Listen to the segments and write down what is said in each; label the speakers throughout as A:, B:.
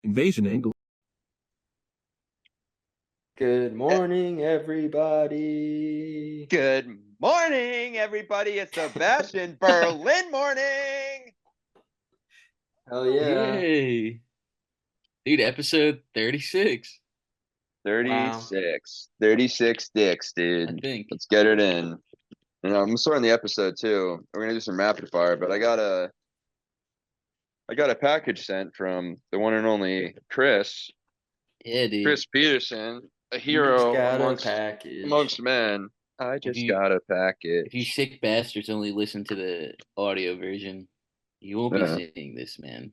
A: Invasion angle.
B: Good morning, everybody.
C: Good morning, everybody. It's the Bash in Berlin morning.
B: Hell yeah.
D: Yay. Dude, episode 36,
C: 36. 36 dicks,
D: I
C: dude.
D: think.
C: Let's get it in. I'm starting the episode too. We're gonna do some rapid fire, but I got a package sent from the one and only Chris
D: Yeah, dude.
C: Peterson, a
B: You just
C: hero
B: got a
C: amongst
B: package.
C: men. I
D: If
C: just
D: you
C: got a
D: if you
C: package.
D: sick bastards only listen to the audio version, you won't be
C: Yeah.
D: seeing this, man.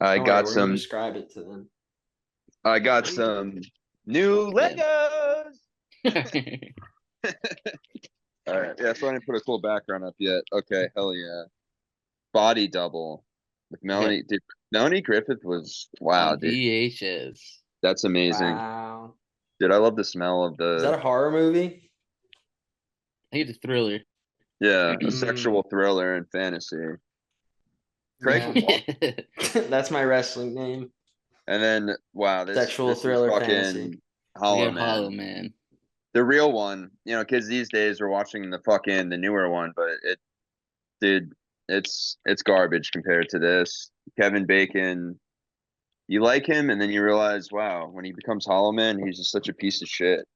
C: I
B: Don't worry,
C: got
B: we're gonna
C: some.
B: describe it to them.
C: I got some new Legos. All right. Yeah, so I didn't put a cool background up yet. Okay, hell yeah. Body double with Melanie. Dude, Melanie Griffith was wow,
D: On
C: dude.
D: VHS.
C: That's amazing.
B: Wow.
C: Dude, I love the smell of
B: Is that a
C: the
B: horror movie?
D: I think it's a thriller.
C: a sexual thriller and fantasy. Craig,
B: Yeah. That's my wrestling name.
C: and then wow,
B: Sexual
C: this is
B: thriller
C: fucking
B: fantasy.
D: We
C: Hollow
D: got Hollow
C: Man.
D: Man.
C: The real one, kids these days are watching the newer one, but dude, it's garbage compared to this. Kevin Bacon, you like him, and then you realize, wow, when he becomes Hollow Man, he's just such a piece of shit.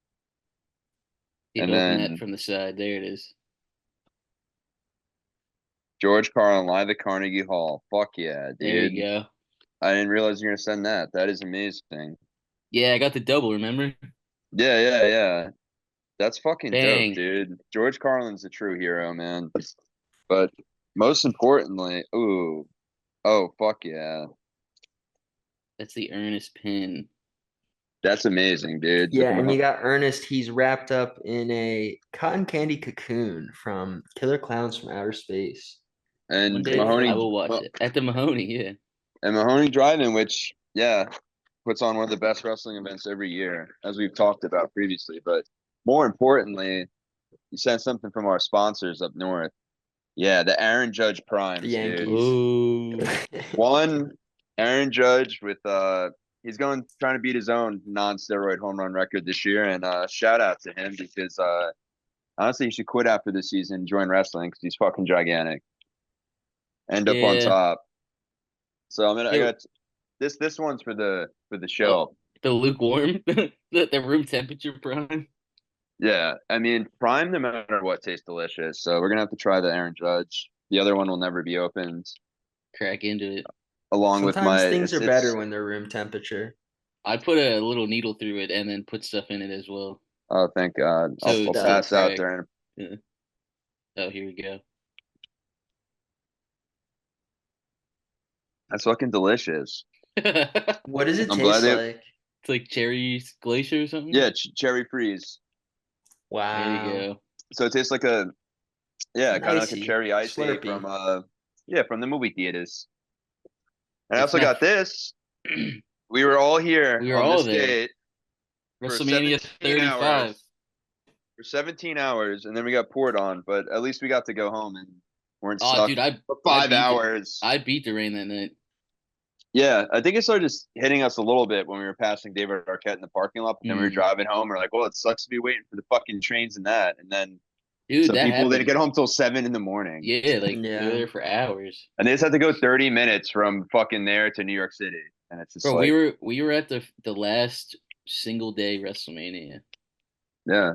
D: Keep
C: And
D: open that
C: then
D: from the side. There it is.
C: George Carlin live at Carnegie Hall. Fuck yeah,
D: There
C: dude.
D: you go.
C: I didn't realize you were gonna send that. That is amazing.
D: Yeah, I got the double, remember?
C: Yeah. That's fucking dope,
D: Bang.
C: dude. George Carlin's a true hero, man. But most importantly, oh fuck yeah.
D: That's the Ernest pin.
C: That's amazing, dude.
B: Yeah, and you got Ernest. He's wrapped up in a cotton candy cocoon from Killer Clowns from Outer Space.
C: And
D: One day I will watch it. At the Mahoney, yeah.
C: And Mahoney Drive-In, which, yeah, puts on one of the best wrestling events every year, as we've talked about previously. But more importantly, you sent something from our sponsors up north. Yeah, the Aaron Judge Primes,
B: The
C: dude.
B: Yankees.
D: Ooh.
C: One, Aaron Judge with he's trying to beat his own non-steroid home run record this year, and shout out to him because honestly, he should quit after this season and join wrestling because he's fucking gigantic. End up on
D: Yeah.
C: top. So I
D: Yeah.
C: got this one's for the show.
D: The lukewarm, the room temperature prime.
C: Yeah, I mean prime no matter what tastes delicious. So we're gonna have to try the Aaron Judge. The other one will never be opened.
D: Crack into it.
C: Along with
B: Sometimes
C: my
B: things are
C: it's
B: better when they're room temperature.
D: I put a little needle through it and then put stuff in it as well.
C: oh thank God.
D: So
C: I'll
D: it's
C: pass out
D: crack.
C: during.
D: Yeah. Oh, here we go.
C: That's fucking delicious.
D: It's
B: What does it
C: I'm glad
B: taste
C: they-
B: like?
D: like cherry glacier or something.
C: Yeah, cherry freeze.
B: Wow.
D: There you go.
C: So it tastes like kind of like a
B: Icy,
C: cherry icy
B: slurpy.
C: from the movie theaters. And I
D: It's
C: also
D: not-
C: got this. We were all here
D: We were
C: on
D: all
C: this
D: there.
C: date for
D: WrestleMania
C: 17
D: 35.
C: hours. For 17 hours, and then we got poured on, but at least we got to go home and weren't
D: Oh,
C: stuck
D: dude,
C: for 5 hours.
D: I beat the rain that night.
C: Yeah, I think it started just hitting us a little bit when we were passing David Arquette in the parking lot, but then we were driving home. We're like, well, it sucks to be waiting for the fucking trains and that. And then
D: Dude,
C: some
D: that
C: people didn't
D: happened.
C: get home till 7 in the morning.
D: Yeah, like
B: Yeah.
D: we were there for hours.
C: And they just had to go 30 minutes from fucking there to New York City. And it's just
D: Bro,
C: like,
D: we were at the last single day WrestleMania.
C: yeah.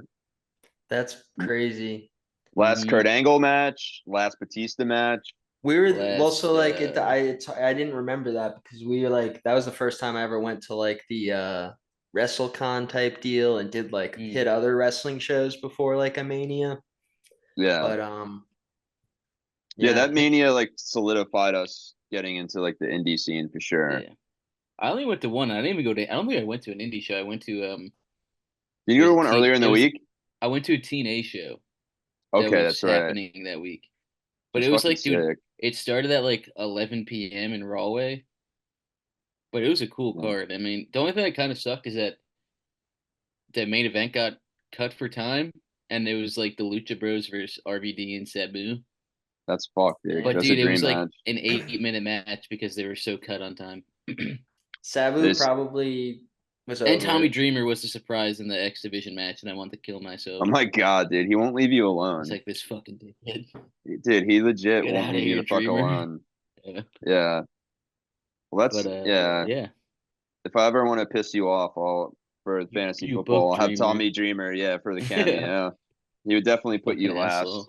B: That's crazy.
C: Last
D: Mhm.
C: Kurt Angle match, last Batista match.
B: We were
D: Last,
B: also like I didn't remember that because we were like that was the first time I ever went to like the WrestleCon type deal and did like hit other wrestling shows before like a Mania.
C: Yeah.
B: But
C: yeah, that Mania like solidified us getting into like the indie scene for sure.
D: Yeah. I only went to one. I didn't even go to. I don't think I went to an indie show. I went to
C: Did you go to one earlier in the week?
D: I went to a TNA show.
C: Okay,
D: that was
C: that's right.
D: happening that week. But
C: That's
D: it was
C: fucking
D: like, dude,
C: sick.
D: it started at like 11 p.m. in Rahway. But it was a cool card. I mean, the only thing that kind of sucked is that the main event got cut for time, and it was like the Lucha Bros versus RVD and Sabu.
C: That's fucked, dude.
D: But
C: That's
D: dude,
C: a
D: it
C: dream
D: was like
C: match.
D: an 8-minute match because they were so cut on time.
B: Sabu
C: There's,
B: probably was
D: And
B: over
D: Tommy
B: it.
D: Dreamer was the surprise in the X Division match, and I wanted to kill
C: oh
D: myself.
C: my God, dude, he won't leave you
D: It's
C: alone.
D: like this fucking dickhead.
C: Dude, he legit
D: Get
C: won't
D: out of
C: leave you
D: here,
C: the fuck
D: Dreamer.
C: alone.
D: Yeah.
C: Yeah. Well,
D: But
C: that's yeah.
D: yeah,
C: If I ever want to piss you off, for fantasy
D: you book
C: football, I'll have
D: Dreamer.
C: Tommy Dreamer, yeah, for the
D: Yeah.
C: cameo. He would definitely put
D: Fucking
C: you last.
D: asshole.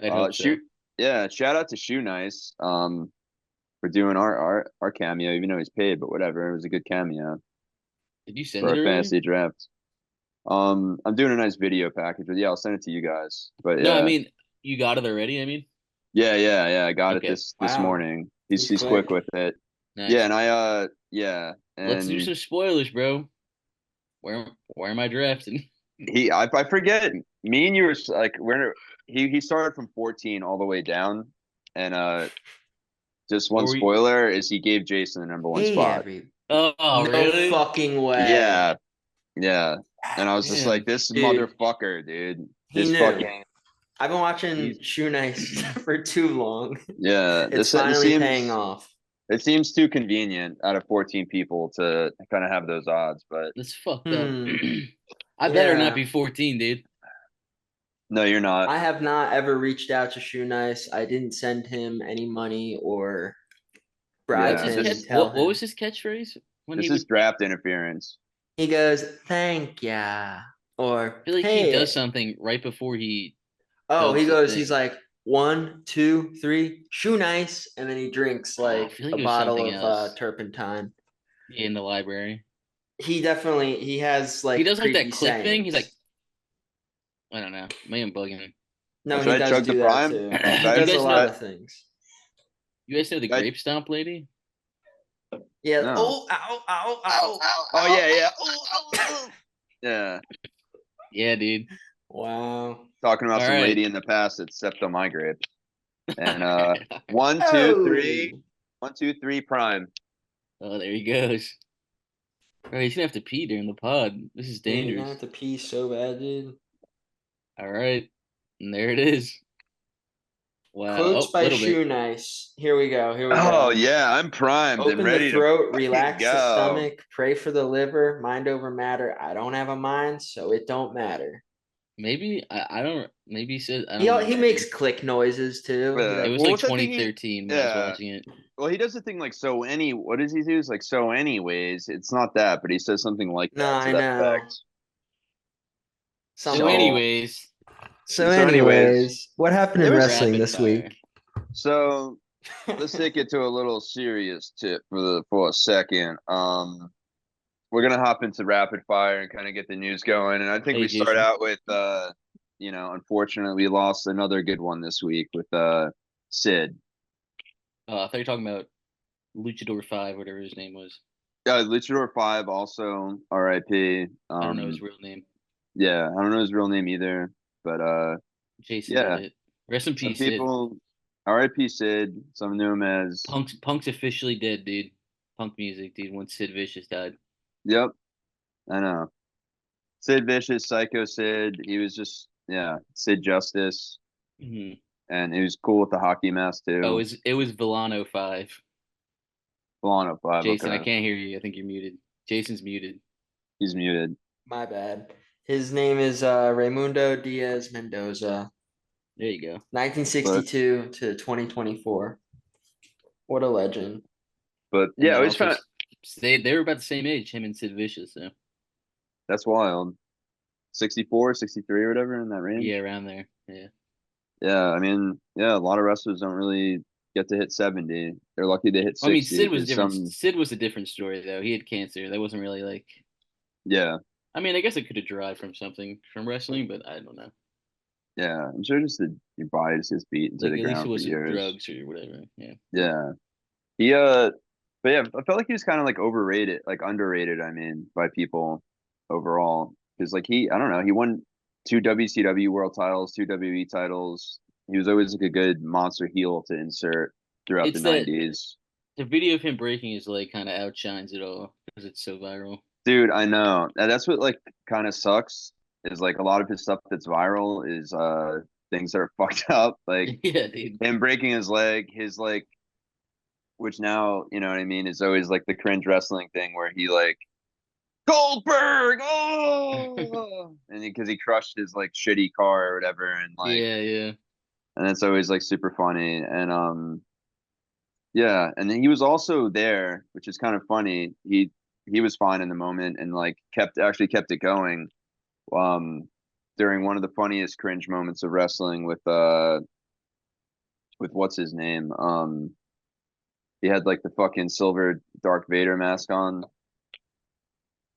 D: I'd hope so.
C: Shoot, yeah. Shout out to Shoe Nice, for doing our cameo, even though he's paid, but whatever. It was a good cameo
D: Did you send
C: for
D: it
C: our
D: already?
C: fantasy draft. I'm doing a nice video package, but yeah, I'll send it to you guys. But
D: No, I
C: yeah,
D: mean you got it already. I mean,
C: yeah. I got it
D: okay.
C: this
B: Wow,
C: morning.
B: he's
C: He's quick
B: quick.
C: with it. Yeah,
D: Nice.
C: and I yeah,
D: Let's do
C: and
D: some spoilers, bro. Where am I drafting?
C: I forget. Me and you were like we're he started from 14 all the way down, and just one
D: Or we?
C: spoiler is he gave Jason the number one
B: Hey,
C: spot.
B: every
D: Oh,
B: no
D: really?
B: fucking way.
C: Yeah, yeah. And I was just like,
D: Damn.
C: this
B: Dude,
C: motherfucker, dude.
B: he
C: This
B: knew.
C: fucking
B: I've been watching
C: he's
B: Shoe Nice for too long.
C: yeah.
B: It's
C: This
B: finally paying
C: seems
B: off.
C: it seems too convenient out of 14 people to kind of have those odds, but
D: That's fucked up.
B: Hmm.
D: I better not
B: Yeah.
D: be 14, dude.
C: no, you're not.
B: I have not ever reached out to Shoe Nice. I didn't send him any money or bribe
D: What's
C: Yeah,
D: his
B: him,
D: catch?
B: tell
D: What was
B: him.
D: his catchphrase when he
C: this
D: would?
C: is draft interference.
B: He goes, "Thank ya." Or,
D: I feel like he does
B: "Hey."
D: something right before he
B: Oh,
D: dubs
B: he
D: the
B: goes, he's
D: thing.
B: like, "1, 2, 3, Shoe Nice." And then he drinks
D: I
B: like
D: feel like
B: a
D: it was
B: bottle
D: something
B: of
D: else.
B: turpentine.
D: Yeah, in the library.
B: He has
D: He
B: like
D: does like
B: creepy
D: that click thing. He's like,
B: sayings.
D: I don't know, maybe I'm bugging.
B: No,
C: Should
B: he
C: I
B: does
C: chug the
B: do that
C: prime?
B: too.
C: Should
B: He
C: I,
D: You
B: does a
D: guys
C: should
B: lot
D: know?
C: I,
B: of things.
D: You guys know the
C: should I
D: grape stomp lady?
B: Yeah.
C: no.
B: Oh, ow, ow,
C: Ow,
B: ow,
C: ow, oh
B: ow.
C: yeah. Ooh, ooh, ooh. Yeah.
D: Yeah, dude.
B: Wow.
C: Talking about
D: All
C: some
D: right.
C: lady in the past that stepped on my grapes. And one, two,
B: Oh.
C: three, 1, 2, 3, prime.
D: Oh, there he goes. All right, he's gonna have to pee during the pod. This is
B: Yeah, you're gonna
D: dangerous.
B: have to pee so bad, dude.
D: All right, and there it is. Wow.
B: Quotes
D: Oh,
B: by
D: little bit.
B: Shoe Nice. Here we go. Here we
C: Oh
B: go.
C: yeah, I'm primed and
B: Open the
C: ready to
B: throat,
C: fucking
B: relax the
C: go.
B: stomach, pray for the liver, mind over matter. I don't have a mind, so it don't matter.
D: Maybe I don't. Maybe he said I
B: He
D: don't
B: he
D: remember,
B: makes
D: dude.
B: click noises too. He
D: It
B: like
D: was
C: Well,
D: like
C: what's that thing?
D: 2013 when I was
C: Yeah.
D: watching it.
C: Well, he does the thing like what does he do? It's like so anyways. It's not that, but he says something like
B: no,
C: that to
B: I
C: that
B: know.
C: effect.
D: So,
B: Something.
C: So
D: anyways,
B: So,
C: so anyways,
B: anyways, what happened
C: it
B: in
C: was
B: wrestling
D: rapid
B: this
D: fire.
B: week?
C: so let's take it to a little serious tip for a second. We're gonna hop into rapid fire and kind of get the news going. And I think
D: Hey,
C: we start
D: Jason.
C: out with unfortunately we lost another good one this week with Sid.
D: I thought you were talking about Luchador 5, whatever his name was.
C: Luchador 5 also RIP.
D: I don't know his real name.
C: Yeah, I don't know his real name either, but
D: Jason did
C: yeah,
D: it. Rest in
C: some
D: peace, Sid.
C: people RIP Sid. Some knew him as
D: Punk's officially dead, dude. Punk music, dude. Once Sid Vicious died.
C: yep, I know. Sid Vicious, Psycho Sid. He was just Sid Justice,
D: Hmm.
C: and he was cool with the hockey mask
D: Oh,
C: too.
D: it was Villano 5.
C: Blonde 05,
D: Jason, I
C: okay.
D: can't hear you. I think you're muted. Jason's muted.
C: He's muted.
B: My bad. His name is Raimundo Diaz Mendoza,
D: There you go.
B: 1962 to 2024. What a legend.
C: But
D: And
C: yeah, I
D: then
C: always
D: also,
C: found
D: they were about the same age, him and Sid Vicious. So
C: that's wild. 64, 63 or whatever in that
D: yeah,
C: range.
D: around there. Yeah.
C: Yeah, I mean, yeah, a lot of wrestlers don't really get to hit 70. They're lucky to hit
D: I mean,
C: 60
D: Sid was
C: because
D: different.
C: some,
D: Sid was a different story though. He had cancer. That wasn't really like.
C: yeah,
D: I mean, I guess it could have derived from something from wrestling, but I don't know.
C: yeah. I'm sure just your body just gets beat into
D: Like
C: the
D: at least it
C: ground for
D: wasn't
C: years.
D: drugs or whatever. Yeah.
C: Yeah. He, but yeah, I felt like he was kind of like overrated, like underrated, I mean, by people overall. Because like I don't know, he won 2 WCW world titles, 2 WWE titles. He was always like a good monster heel to insert throughout the
D: It's that
C: 90s.
D: the video of him breaking his leg kind of outshines it all because it's so viral.
C: Dude, I know. And that's what like kind of sucks is like a lot of his stuff that's viral is things that are fucked up. Like
D: Yeah, dude.
C: him breaking his leg, his like which now, you know what I mean, is always like the cringe wrestling thing where he like Goldberg, oh, and because he crushed his like shitty car or whatever, and like,
D: Yeah.
C: and it's always like super funny, and yeah, and then he was also there, which is kind of funny. He was fine in the moment and like kept it going, um, during one of the funniest cringe moments of wrestling with what's his name, he had like the fucking silver Darth Vader mask on.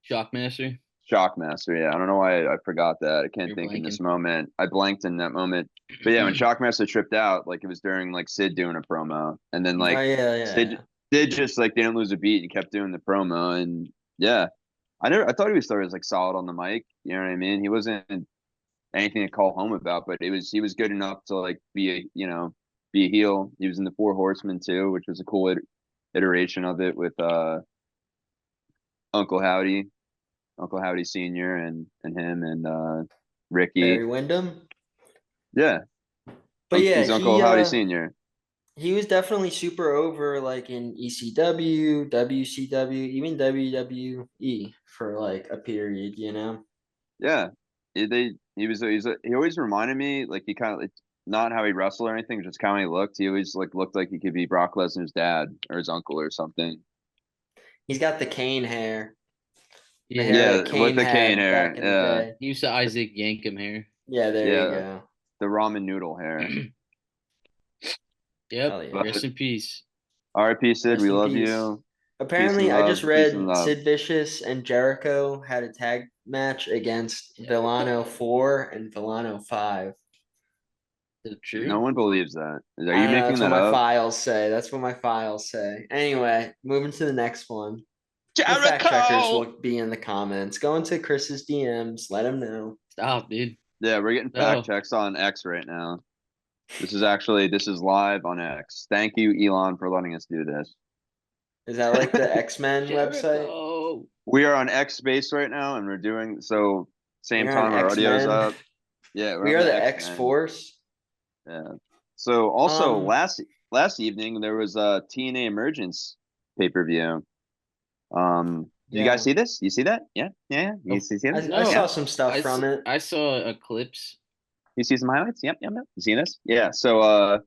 D: Shockmaster.
C: Shockmaster, yeah. I don't know why I forgot that. I can't
D: You're
C: think in this
D: blanking.
C: moment. I blanked in that moment. But yeah, when Shockmaster tripped out, like it was during like Sid doing a promo. And then
B: Oh
C: like
B: yeah,
C: Sid
B: yeah.
C: Sid just like didn't lose a beat and kept doing the promo. And yeah. I thought he was started as like solid on the mic. You know what I mean? He wasn't anything to call home about, but he was good enough to like be a be a heel. He was in the Four Horsemen too, which was a cool iteration of it with Uncle Howdy. Uncle Howdy Senior and him and Ricky.
B: Barry Windham.
C: Yeah,
B: But yeah,
C: he's Uncle Howdy Senior.
B: he was definitely super over like in ECW, WCW, even WWE for like a period, you know.
C: Yeah, he always reminded me like he kind of like, not how he wrestled or anything, just how he looked. He always like looked like he could be Brock Lesnar's dad or his uncle or something.
B: He's got the cane hair, the
D: Yeah.
B: hair
C: Yeah,
B: that
C: with
B: Kane
C: the cane
B: had
C: hair.
B: back in the
C: Yeah,
B: day.
D: He used to Isaac Yankem hair.
B: Yeah, there you
C: yeah,
B: go.
C: the ramen noodle hair.
D: Yep.
B: Hell yeah.
C: But
D: Rest in peace.
C: R.I.P. Sid,
B: Rest
C: we
B: in
C: love
B: peace.
C: you. Peace and
B: Apparently, I
C: love.
B: just
C: Peace and
B: read
C: love.
B: Sid Vicious and Jericho had a tag match against Villano 4 and Villano 5.
D: Is it
C: No
D: true?
C: one believes that. Are
B: I
C: you
B: don't know.
C: making
B: That's what
C: that
B: my
C: up?
B: files say. That's what my files say. Anyway, moving to the next one. The fact checkers
C: Jericho.
B: will be in the comments. Go into Chris's DMs. Let him know.
D: Stop, dude.
C: Yeah, we're getting fact
D: No.
C: checks on X right now. This is live on X. Thank you, Elon, for letting us do this.
B: Is that like the X-Men website?
D: Jericho.
C: We are on X Space right now, and we're doing so same
B: You're on
C: time our audio's
B: X-Men.
C: up. Yeah, we're
B: We
C: on
B: are
C: the
B: the
C: X-Men.
B: X-Force.
C: Yeah. So also
B: Um,
C: last evening there was a TNA Emergence pay-per-view. Did you guys
B: yeah.
C: see this? You see that? Yeah, yeah. You
D: Oh,
C: see this?
B: I
C: Yeah.
B: saw some stuff from it.
D: I saw a clips.
C: You see some highlights? Yep. You see this? Yeah. So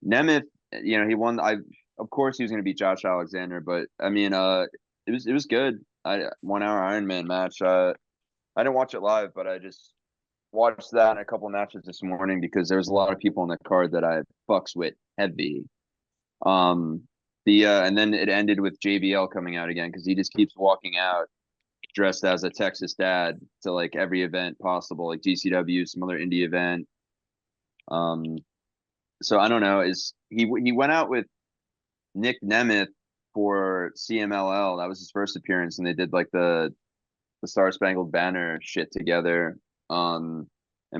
C: Nemeth, he won. I Of course he was going to beat Josh Alexander, but I mean, it was good. 1 hour Iron Man match. I didn't watch it live, but I just watched that and a couple matches this morning because there was a lot of people on the card that I fucks with heavy. Um, and then it ended with JBL coming out again because he just keeps walking out dressed as a Texas dad to like every event possible, like GCW, some other indie event. Um, so I don't know. He went out with Nick Nemeth for CMLL. That was his first appearance, and they did like the Star Spangled Banner shit together, and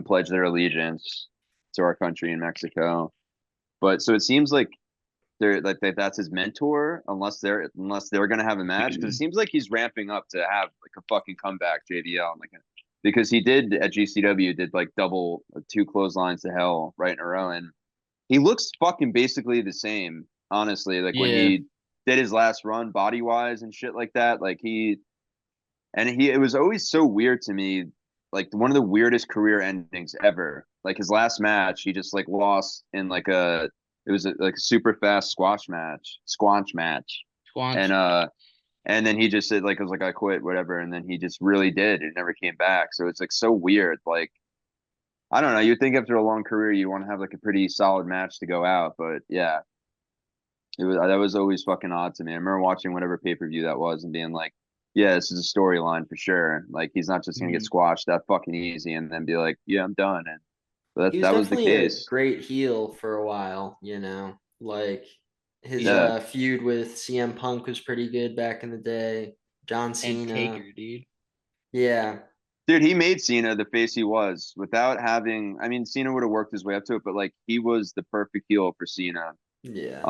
C: pledged their allegiance to our country in Mexico. But so it seems like that's his mentor, unless they're gonna have a match, because it seems like he's ramping up to have like a fucking comeback, JBL, because he did at GCW did like double two clotheslines to hell right in a row, and he looks fucking basically the same, honestly. Like when
D: Yeah.
C: he did his last run, body wise and shit like that. It was always so weird to me, like one of the weirdest career endings ever. Like his last match, he just like lost in like a super fast squash match, and
D: Squanch.
C: and then he just said like it was like I quit, whatever, and then he just really did. It never came back. So it's like so weird. Like I don't know. You'd think after a long career you want to have like a pretty solid match to go out, but yeah, that was always fucking odd to me. I remember watching whatever pay-per-view that was and being like, yeah, this is a storyline for sure. Like he's not just gonna get
D: Mhm.
C: squashed that fucking easy and then be like, yeah, I'm done. And but
B: He was
C: that was the
B: definitely a
C: case.
B: great heel for a while, you know. Like his
D: Yeah.
C: Yeah,
B: feud with CM Punk was pretty good back in the day. John
D: And
B: Cena.
D: Taker, dude.
B: Yeah.
C: dude, he made Cena the face he was without having. I mean, Cena would have worked his way up to it, but like he was the perfect heel for Cena.
B: Yeah.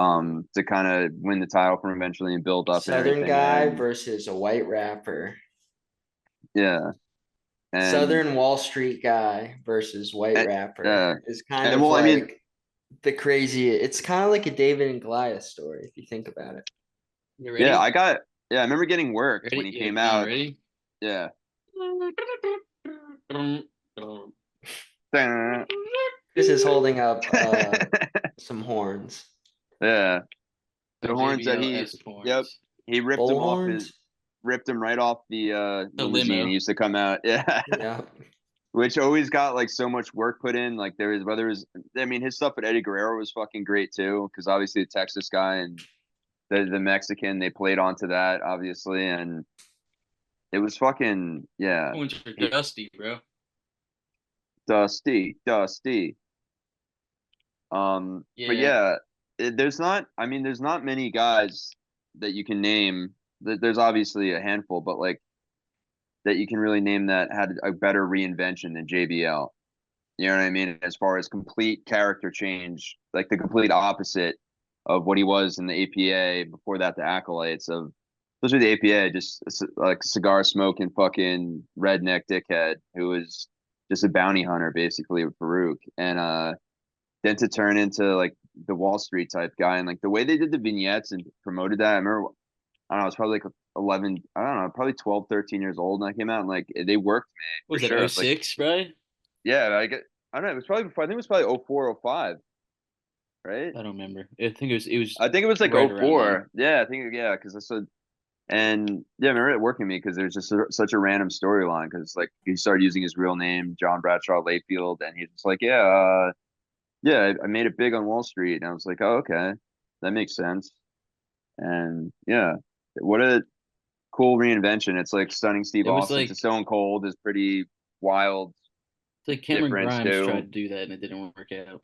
C: To kind of win the title from eventually and build up and
B: Southern
C: everything.
B: guy
C: And
B: versus a white rapper.
C: yeah, and
B: Southern Wall Street guy versus white
C: and,
B: rapper
C: uh,
B: is kind
C: and
B: of
C: well, I mean,
B: like the crazy. It's kind of like a David and Goliath story if you think about it.
D: You
C: Yeah,
D: ready?
C: I remember getting worked when
D: Ready?
C: he
D: Yeah,
C: came
D: come on,
C: out.
D: ready?
C: Yeah.
B: Chris is holding up some horns.
C: Yeah. The
D: Some
C: horns that
D: JBL
C: he,
D: S
C: yep,
D: horns.
C: he ripped
B: Bull
C: them off his,
B: horns.
C: ripped them right off the
D: The
C: limousine. He
D: limo.
C: used to come out, yeah,
B: Yeah.
C: which always got like so much work put in. Like there was, whether it was, I mean, his stuff with Eddie Guerrero was fucking great too, because obviously the Texas guy and the Mexican, they played onto that obviously, and it was fucking yeah,
D: Horns are
C: he,
D: dusty, bro.
C: dusty. But
D: Yeah.
C: yeah, there's not. I mean, there's not many guys that you can name. There's obviously a handful, but like that you can really name that had a better reinvention than JBL. You know what I mean? As far as complete character change, like the complete opposite of what he was in the APA before that, the acolytes of, especially the APA, just like cigar smoking fucking redneck dickhead who was just a bounty hunter basically with Farouk. And then to turn into like the Wall Street type guy, and like the way they did the vignettes and promoted that, I remember, I don't know, I was probably like 11, I don't know, probably 12, 13 years old, and I came out and like they worked me for
D: Was that
C: sure.
D: oh
C: It's like,
D: six, bro?
C: yeah, I don't know, it was probably, I think it was probably 04, 05, right?
D: I don't remember. I think it was
C: I think it was like
D: right around then.
C: 04. Yeah, I think, yeah, because I said, and yeah, I remember it working me because there's just such a random storyline because like he started using his real name, John Bradshaw Layfield, and he's just like, yeah, yeah, I made it big on Wall Street, and I was like, oh, okay, that makes sense. And yeah, what a cool reinvention. It's like Stunning Steve
D: It was
C: Austin to
D: like
C: Stone Cold is pretty wild
D: it's like Cameron
C: difference
D: Grimes tried
C: too.
D: to do that and it didn't work out.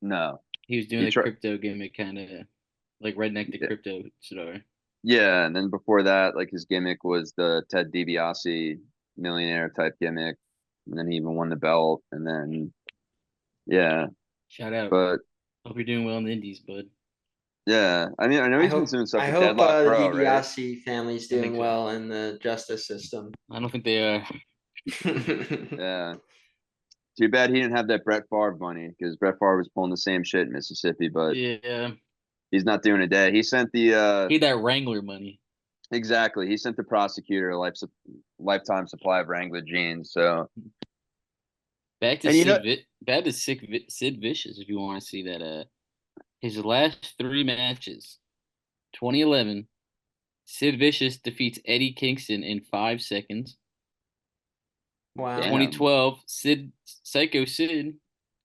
C: No,
D: He was doing
C: he
D: the
C: tried.
D: crypto gimmick kind of like redneck the
C: Yeah,
D: crypto star.
C: yeah, and then before that, like his gimmick was the Ted DiBiase millionaire type gimmick, and then he even won the belt, and then yeah,
D: Shout out.
C: but
D: Hope you're doing well in the indies, bud.
C: yeah, I mean, I know
B: I
C: he's been
B: hope
C: doing stuff
B: I
C: with
B: hope
C: Deadlock
B: the
C: Pro, right?
B: DiBiase family's
D: I think
B: doing
D: so.
B: well in the justice system.
D: I don't think they are.
C: Yeah. Too bad he didn't have that Brett Favre money because Brett Favre was pulling the same shit in Mississippi, but
D: Yeah.
C: he's not doing a day. He sent the
D: He had that Wrangler money.
C: exactly. He sent the prosecutor a lifetime supply of Wrangler jeans. So,
D: Back to
C: and you know,
D: Sid Vicious if you want to see that. His last three matches: 2011, Sid Vicious defeats Eddie Kingston in 5 seconds.
B: Wow.
C: damn,
D: 2012, Psycho Sid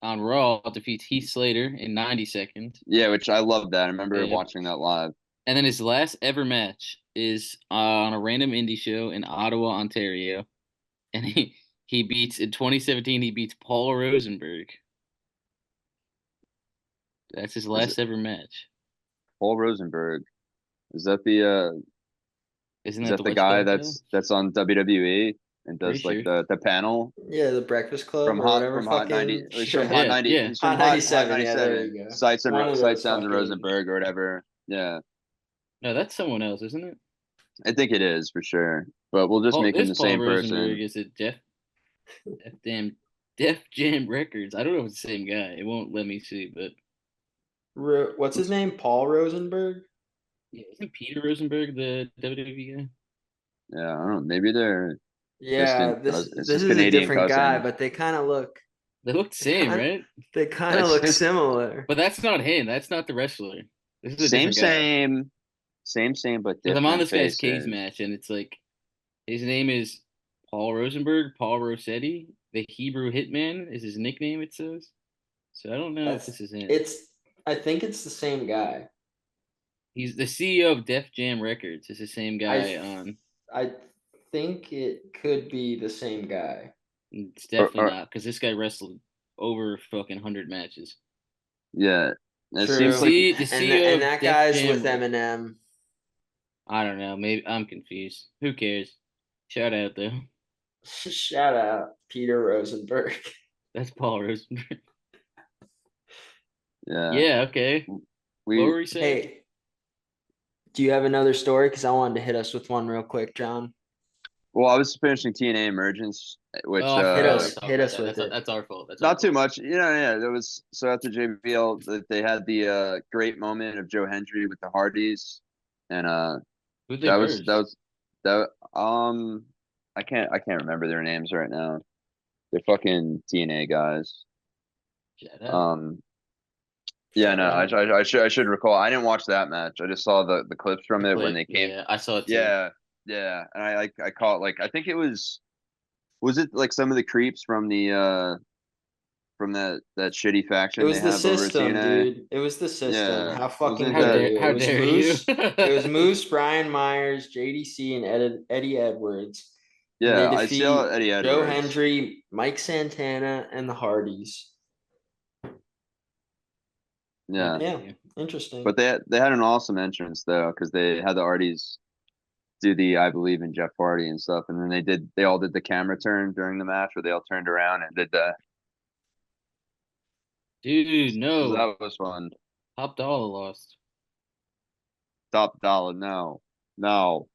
D: on Raw defeats Heath Slater in 90 seconds.
C: yeah, which I love that. I remember
D: Yep.
C: watching that live.
D: And then his last ever match is on a random indie show in Ottawa, Ontario. And he beats in 2017 he beats Paul Rosenberg. That's his
C: Is it
D: last ever match.
C: Paul Rosenberg? Is that the
D: Isn't
C: is
D: that
C: that
D: the
C: the
D: West
C: guy
D: Coast guy?
C: that's on WWE and
D: Pretty
C: does like
D: sure.
C: the panel
B: Yeah, the Breakfast Club or whatever
C: from Hot 90?
B: fucking
C: He's from
B: show.
C: Hot
D: Yeah,
C: 90.
D: yeah.
C: He's from
B: Hot
C: Hot
B: 97. Yeah, there
C: 97.
B: you go.
C: Sights and
B: One of
C: Sight
B: those
C: Sounds and
B: fucking.
C: Rosenberg or whatever. Yeah.
D: No, that's someone else, isn't it?
C: I think it is for sure, but we'll just make him
D: This
C: the
D: Paul
C: same
D: Rosenberg
C: person.
D: is it Def Jam Records. I don't know if it's the same guy. It won't let me see, but
B: What's his name? Paul Rosenberg?
D: yeah, isn't Peter Rosenberg the WWE guy?
C: Yeah, I don't know. Maybe they're
B: Yeah,
C: distant.
B: this
C: It's
B: this
C: his
B: is a
C: Canadian
B: different guy,
C: cousin.
B: but they kind of look
D: They look the
B: they
D: same,
B: kind
D: right?
B: they kind of
C: It's
B: look
C: just
B: similar.
D: But that's not him. That's not the wrestler. This is a
C: same,
D: different guy.
C: same, same, but
D: Because I'm on
C: different
D: this guy's cage
C: faces.
D: match, and it's like his name is Paul Rosenberg, Paul Rossetti. The Hebrew Hitman is his nickname, it says. So I don't know if
B: That's
D: this is him.
B: it's I think it's the same guy.
D: He's the CEO of Def Jam Records. It's the same
B: I
D: guy
B: th-
D: on.
B: I think it could be the same guy.
D: It's definitely not because this guy wrestled over fucking 100 matches.
C: Yeah, it
D: The
C: seems
B: True.
C: like
D: C the CEO
B: And
D: of
B: that
D: Def
B: guy's with
D: Jam.
B: Eminem.
D: I don't know. Maybe I'm confused. Who cares? Shout out though.
B: Shout out Peter Rosenberg.
D: That's Paul Rosenberg.
C: yeah.
D: Yeah. Okay. What
C: We
D: were we saying?
B: Hey, do you have another story? Because I wanted to hit us with one real quick, John.
C: Well, I was finishing TNA Emergence, which
D: Oh, I
B: Hit
D: forgot we were
B: us,
D: talking
B: hit
D: about
B: us
D: that.
B: with it.
D: That's our fault. That's our
C: not too
D: fault.
C: much. Yeah, there was so after JBL that they had the great moment of Joe Hendry with the Hardys, and
D: Who'd they
C: that was that
D: verse?
C: was that I can't remember their names right now. They're fucking TNA guys.
D: Shout out.
C: Um, yeah,
B: Shout
C: no,
B: out.
C: I should recall. I didn't watch that match. I just saw the clips from
D: The
C: it when
D: clip.
C: they came.
D: Yeah, I saw it too.
C: Yeah, yeah, and I caught like I think it was it like some of the creeps from that shitty
B: It
C: faction they
B: was the
C: have over at
B: system,
C: TNA.
B: dude. It was the system.
C: Yeah,
B: How fucking
C: wasn't
D: How
B: dare
C: that?
D: dare
B: you? It
D: how
B: was
D: dare you?
B: Moose. It was Moose, Brian Myers, JDC, and Eddie Edwards. And they
C: Yeah, I saw
B: defeat
C: Eddie
B: Joe
C: Edwards.
B: Hendry, Mike Santana, and the Hardys.
C: Yeah,
B: Yeah,
D: Yeah.
B: interesting.
C: but they had an awesome entrance though because they had the Hardys do the I believe in Jeff Hardy and stuff, and then they all did the camera turn during the match where they all turned around and did that.
D: Dude,
C: So
D: no.
C: that was fun.
D: Top Dollar lost.
C: Top dollar, no, no.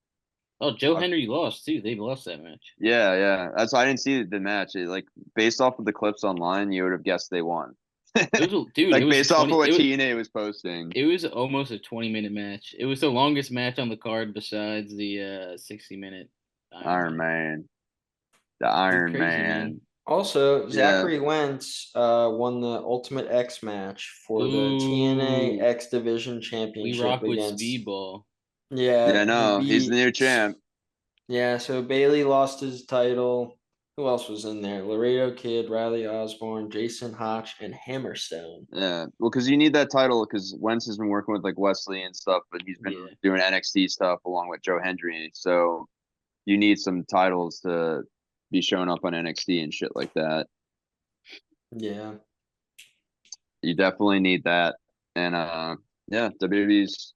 D: Oh, Joe
C: Uh,
D: Henry lost too. They lost that match.
C: yeah. That's I didn't see the match. Like based off of the clips online, you would have guessed they won.
D: Dude, it
C: Like
D: was
C: based off of
D: 20
C: what TNA was posting.
D: it was almost a 20-minute match. It was the longest match on the card besides the 60-minute Iron
C: Iron
D: Man.
C: Man, the
D: It was
C: Iron
D: crazy, man.
C: Man.
B: Also,
C: Yeah,
B: Zachary Wentz won the Ultimate X match for the TNA
D: Ooh,
B: X Division
D: we
B: Championship
D: rock with
B: against.
D: Speedball.
C: yeah.
B: Yeah, he
C: No, he's the
B: beat.
C: new champ.
B: Yeah, so Bailey lost his title. Who else was in there? Laredo Kid, Riley Osborne, Jason Hotch, and Hammerstone.
C: Yeah, well, because you need that title because Wentz has been working with like Wesley and stuff, but he's been
D: Yeah.
C: doing NXT stuff along with Joe Hendry. So you need some titles to be showing up on NXT and shit like that.
B: Yeah.
C: You definitely need that. And yeah, WWE's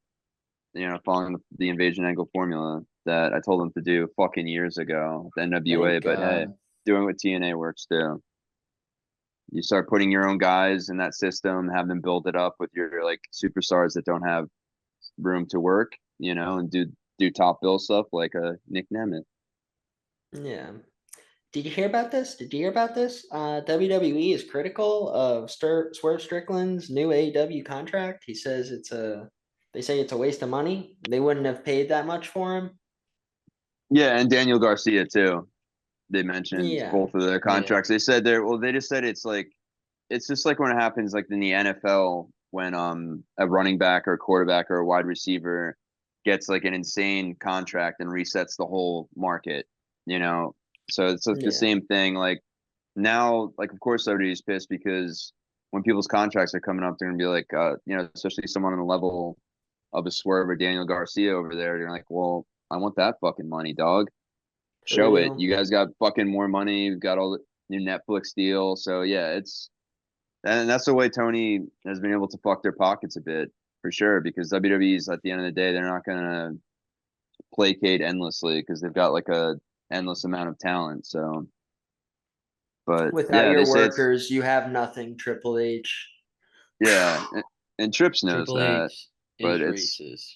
C: following the invasion angle formula that I told them to do fucking years ago, the NWA.
B: Thank
C: But hey,
B: God.
C: doing what TNA works too. You start putting your own guys in that system, have them build it up with your like superstars that don't have room to work, and do top bill stuff like Nick Nemeth.
B: Yeah. Did you hear about this? Did you hear about this? WWE is critical of Swerve Strickland's new AEW contract. He says they say it's a waste of money. They wouldn't have paid that much for him.
C: Yeah, and Daniel Garcia too. They mentioned
B: Yeah.
C: both of their
D: Yeah.
C: contracts. They said they just said it's just like when it happens like in the NFL when a running back or a quarterback or a wide receiver gets like an insane contract and resets the whole market, you know. So it's like the
B: Yeah.
C: same thing. Like now, like of course everybody's pissed because when people's contracts are coming up, they're gonna be like, especially someone on the level of a Swerve or Daniel Garcia over there. They're like, well, I want that fucking money, dog.
B: For
C: Show it.
B: real.
C: You guys got fucking more money. You've got all the new Netflix deal. So yeah, and that's the way Tony has been able to fuck their pockets a bit for sure. Because WWE's at the end of the day, they're not gonna placate endlessly because they've got like a endless amount of talent. So, but
B: Without
C: yeah, they
B: your
C: say it's
B: workers, you have nothing, Triple H.
C: yeah, and Trips knows
D: Triple
C: that,
D: H is
C: but it's
D: racist.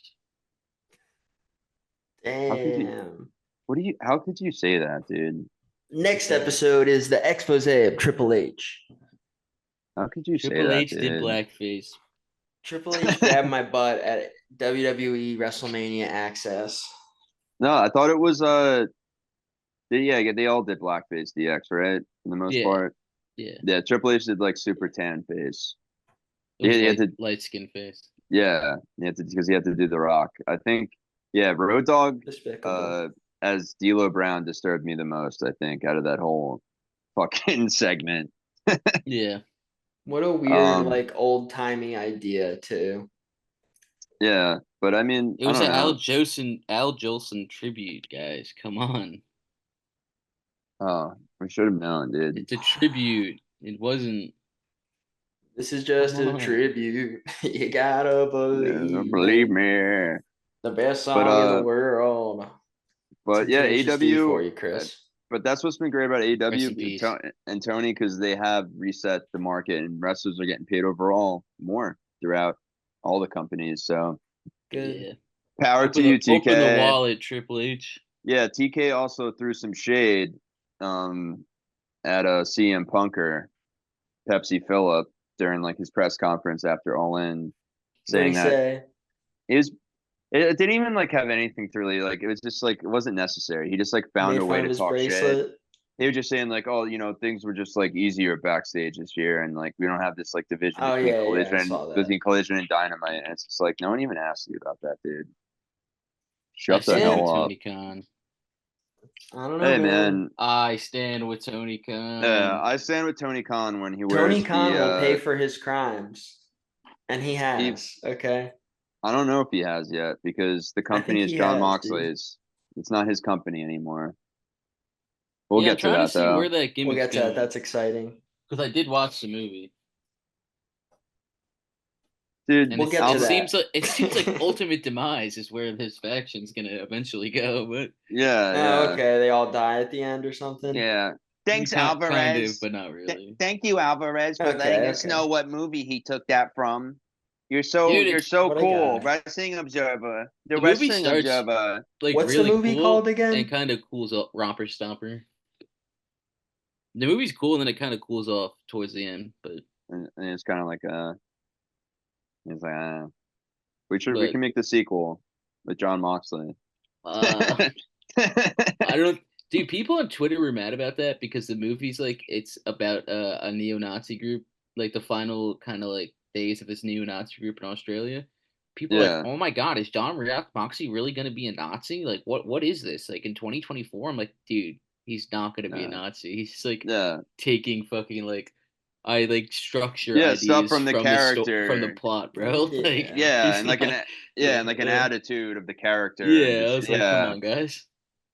C: how could you
B: Damn.
C: how could you say that, dude?
B: Next episode is the expose of Triple H.
C: How could you say
D: Triple
C: that,
D: H did
C: dude?
D: blackface.
B: Triple H grabbed my butt at WWE WrestleMania Access.
C: No, I thought it was yeah, they all did blackface DX, right? For the most
D: Yeah.
C: part.
D: Yeah.
C: Yeah, Triple H did like super tan face.
D: It was
C: He had to,
D: light skin face.
C: yeah, because he had to do The Rock. I think, yeah, Road Dogg,
B: Despicable.
C: as D'Lo Brown disturbed me the most. I think out of that whole fucking segment.
D: Yeah.
B: What a weird,
C: Um,
B: like old timey idea too.
C: yeah, but I mean,
D: It
C: I
D: was
C: don't
D: an
C: know.
D: Al Jolson tribute, guys. Come on.
C: Oh, we should have known, dude.
D: It's a tribute. It wasn't.
B: This is
D: Come
B: just a
D: on.
B: tribute. You gotta
C: Yeah,
B: believe
C: believe
B: me.
C: me.
B: The best
C: But
B: song in the world.
C: but
B: Some
C: yeah,
B: Tenacious D for
C: AW.
B: you, Chris.
C: But that's what's been great about
D: Rest
C: AW
D: in peace.
C: and Tony because they have reset the market and wrestlers are getting paid overall more throughout all the companies. So
B: Good.
D: Yeah.
C: power to
D: Open the
C: you,
D: open the
C: TK.
D: wallet, Triple H.
C: Yeah, TK also threw some shade at a CM Punker, Pepsi Phillip, during like his press conference after All In,
B: What'd he
C: saying that
B: say?
C: it didn't even like have anything to really like. It was just like it wasn't necessary. He just like
B: He
C: found
B: made
C: a way
B: fun
C: to
B: of his
C: talk shit.
B: bracelet.
C: He was just saying like, oh, things were just like easier backstage this year, and like we don't have this like division
B: Oh
C: between
B: yeah, yeah, I
C: collision
B: saw that.
C: between collision and Dynamite, and it's just like no one even asked you about that, dude.
D: I
C: Shut the
D: stand
B: Yeah.
D: with
C: hell up.
D: Tony Khan.
B: I don't know,
C: Hey
B: man.
C: man,
D: I stand with Tony Khan.
C: I stand with Tony Khan when he
B: Tony
C: wears
B: Khan will pay
C: the
B: for his crimes, and he
C: he.
B: has. Okay,
C: I don't know if he has yet because the
B: I think
C: company is
B: he
C: John
B: has, dude.
C: Moxley's. It's not his company anymore. We'll
D: Yeah, I'm
C: get to
D: trying to
C: that
D: see where
C: though.
D: that
B: We'll
D: gimmick's
B: get to that.
D: going
B: That's exciting.
D: because I did watch the movie,
C: Dude,
D: and
B: We'll get to that.
D: it seems like Ultimate Demise is where this faction's gonna eventually go, but
C: yeah,
B: Oh,
C: yeah.
B: okay. They all die at the end or something.
C: Yeah. Thanks,
D: kind of,
C: Alvarez.
D: but not really.
C: Thank you, Alvarez, for
B: Okay,
C: letting us
B: okay.
C: know what movie he took that from. You're
D: Dude,
C: so
B: What a
C: cool.
B: guy.
C: Wrestling Observer. The
D: the movie
C: Wrestling
D: starts
C: Observer.
D: like
B: What's the
D: really
B: movie called
D: cool and
B: again?
D: kind of cools off. Romper Stomper. The movie's cool, and then it kind of cools off towards the end, but
C: And it's kind of like it's like we
D: but
C: can make the sequel with John Moxley.
D: uh, I don't. Dude, people on Twitter were mad about that because the movie's like it's about a neo-Nazi group, like the final kind of like days of this neo-Nazi group in Australia. People are like,
C: Yeah.
D: oh my god, is John Moxley really gonna be a Nazi? Like, what is this? Like in 2024? I'm like, dude, he's not gonna be a Nazi. He's just like
C: Yeah.
D: taking fucking like I like structure
C: Yeah, stuff
D: ideas
C: from the
D: from from the
C: character.
D: plot, bro. Like
B: Yeah.
C: Yeah,
D: he's
C: and like
D: not.
C: an attitude of the character and
D: Yeah, I
C: just
D: was like, come on, guys.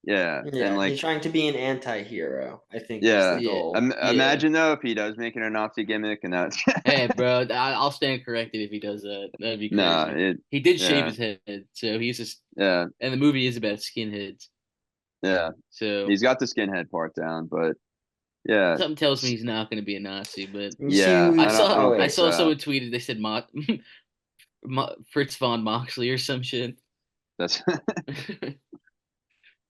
C: yeah, and
B: Yeah, he's
C: like
B: trying to be an anti-hero, I think is the
C: yeah.
D: Yeah,
B: goal.
D: yeah.
C: Imagine though if he does make it a Nazi gimmick and that's
D: Hey, bro, I'll stand corrected if he does that. That'd be
C: nah,
D: crazy. He did shave
C: yeah,
D: his head, so he's just.
C: yeah,
D: And the movie is about skinheads,
C: yeah.
D: so
C: He's got the skinhead part down, but yeah,
D: something tells me he's not going to be a Nazi. But
B: You see
C: yeah.
B: who he?
C: I
B: Oh
C: don't
D: I
C: think
B: wait,
D: saw
C: so.
D: someone tweeted. They said Fritz von Moxley or some shit.
C: That's yeah.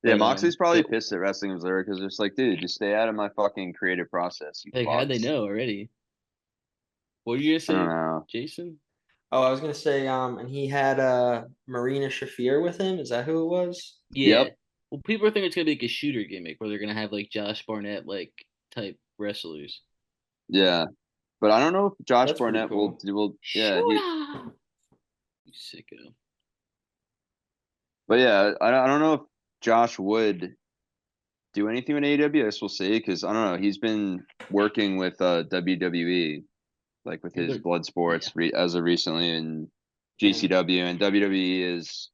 D: But
C: Moxley's probably
D: but
C: pissed at Wrestling Observer because it's like, dude, just stay out of my fucking creative process, you
D: like, how'd they
C: fucks.
D: know already? What are you gonna
C: I don't
D: say,
C: know.
D: Jason?
B: oh, I was gonna say, and he had Marina Shafir with him. Is that who it was?
D: Yeah.
C: Yep.
D: Well, people are thinking it's gonna be like a shooter gimmick where they're gonna have like Josh Barnett like type wrestlers.
C: Yeah, but I don't know if Josh
B: That's pretty
C: Barnett will
B: cool.
C: will. Yeah, he.
D: Shooter. You sicko.
C: But yeah, I don't know if Josh would do anything with AEW. I guess we'll see because I don't know. He's been working with WWE, like with
D: Yeah,
C: his
D: but
C: blood
D: yeah.
C: sports as of recently in
B: Yeah.
C: GCW, and WWE is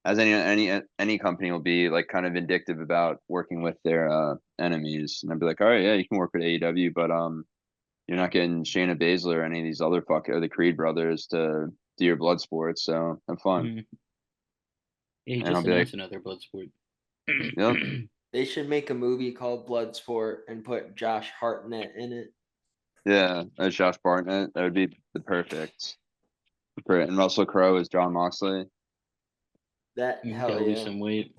C: as any company will be like kind of vindictive about working with their enemies. And I'd be like, all right, yeah, you can work with AEW, but you're not getting Shayna Baszler or any of these other or the Creed brothers to do your blood sports. So have fun.
D: Mhm. Yeah, he
C: And I'll
D: just
C: be like,
D: announced another blood sport.
C: yep.
B: They should make a movie called Bloodsport and put Josh Hartnett in it.
C: Yeah, as Josh Barnett, that would be the perfect. And Russell Crowe as John Moxley.
B: That
D: He's
B: hell
D: gotta lose
B: yeah.
D: some weight.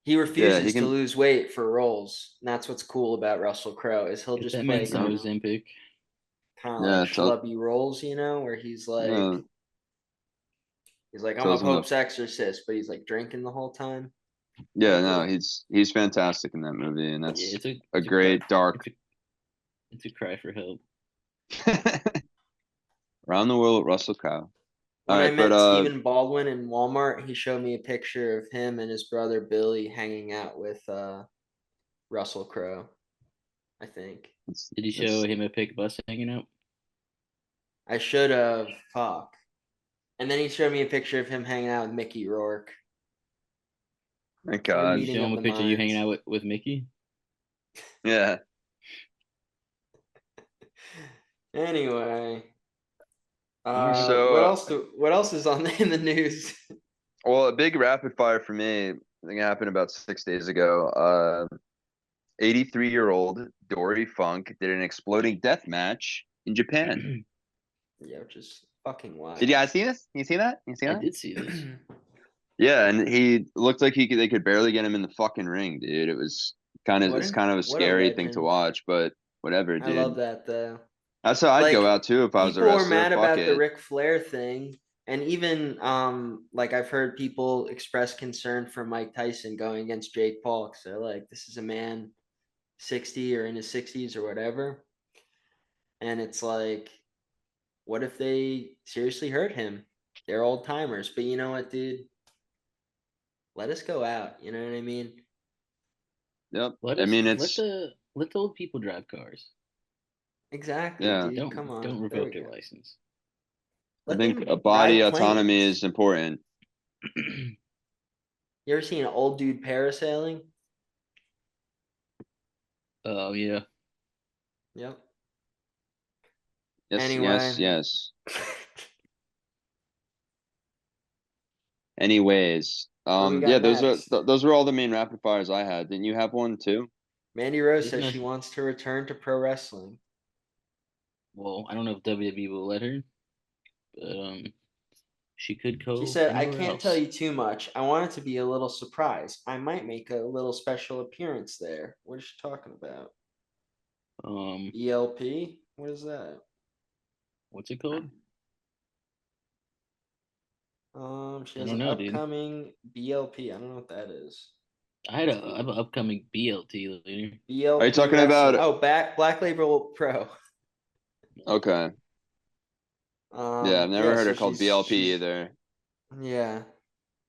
B: He
C: Yeah, he
B: refuses to
C: can.
B: lose weight for roles. And that's what's cool about Russell Crowe is he'll
D: Get
B: just
D: that man
B: play
D: some
B: kind
D: Ozempic.
B: of like
C: Yeah,
B: schlubby roles, where he's like
C: yeah,
B: I'm a
C: tells him to.
B: Pope's exorcist, but he's like drinking the whole time.
C: Yeah,
B: Like
C: no, he's fantastic in that movie, and
D: Yeah,
C: that's
D: it's a
C: a
D: it's a cry.
C: great dark.
D: It's a cry for help.
C: Around the world with Russell Crowe. All
B: when I
C: right, but
B: met Stephen Baldwin in Walmart, he showed me a picture of him and his brother Billy hanging out with Russell Crowe, I think.
D: Did you show him a pic of us hanging out?
B: I should have. Fuck. And then he showed me a picture of him hanging out with Mickey Rourke.
C: thank
B: We're
C: God.
D: Did you
B: meeting
D: show
B: of
D: him a
B: the
D: picture of you hanging
B: minds.
D: out with Mickey?
C: Yeah.
B: Anyway,
D: Alright.
C: So,
B: what else is on in the news?
C: well, a big rapid fire for me. I think it happened about 6 days ago. 83-year-old Dory Funk did an exploding death match in Japan.
B: Yeah, which is fucking wild.
C: Did you guys see this? You see that? You see
D: I
C: that?
D: did see this.
C: Yeah, and he looked like they could barely get him in the fucking ring, dude. It's kind of a
B: What a
C: scary thing to
B: legend.
C: watch, but whatever,
B: I love
C: dude.
B: that though.
C: That's how I'd go
B: Like
C: out too if I was a
B: people were
C: wrestler.
B: mad
C: Fuck
B: about the
C: it.
B: Ric Flair thing, and even like I've heard people express concern for Mike Tyson going against Jake Paul because they're like, this is a man 60 or in his 60s or whatever, and it's like, what if they seriously hurt him? They're old timers, but you know what, dude? Let us go out. You know what I mean?
C: Yep.
D: Let
C: I
D: us
C: mean,
D: let
C: it's
D: the let the old people drive cars.
B: Exactly,
C: yeah.
B: dude. Come
D: Don't
B: on. There we
D: revoke their
B: go.
D: license.
C: I
B: Let
C: think
B: them
C: a body
B: ride
C: autonomy
B: planes.
C: is important.
B: You ever seen an old dude parasailing?
D: Oh yeah.
B: Yep.
C: Yes,
B: Anyway,
C: yes, yes. Anyways,
B: what do we
C: yeah,
B: got next?
C: those were all the main rapid fires I had. Didn't you have one too?
B: Mandy Rose
D: Isn't
B: says
D: that,
B: she wants to return to pro wrestling.
D: well, I don't know if WWE will let her, but she could
B: She
D: go
B: said, I
D: anywhere
B: can't tell
D: else.
B: you too much. I want it to be a little surprise. I might make a little special appearance there. What is she talking about?
D: Um,
B: ELP? What is that?
D: what's it called?
B: She
D: I
B: has
D: don't
B: an
D: know, dude.
B: upcoming BLP. I don't know what that is.
D: I have an upcoming BLT later.
C: Are you
B: BLP
C: talking
B: wrestling.
C: about?
B: Oh, Black Label Pro.
C: Okay, yeah, I've never
B: Yeah,
C: heard
B: so
C: her called BLP either.
B: yeah.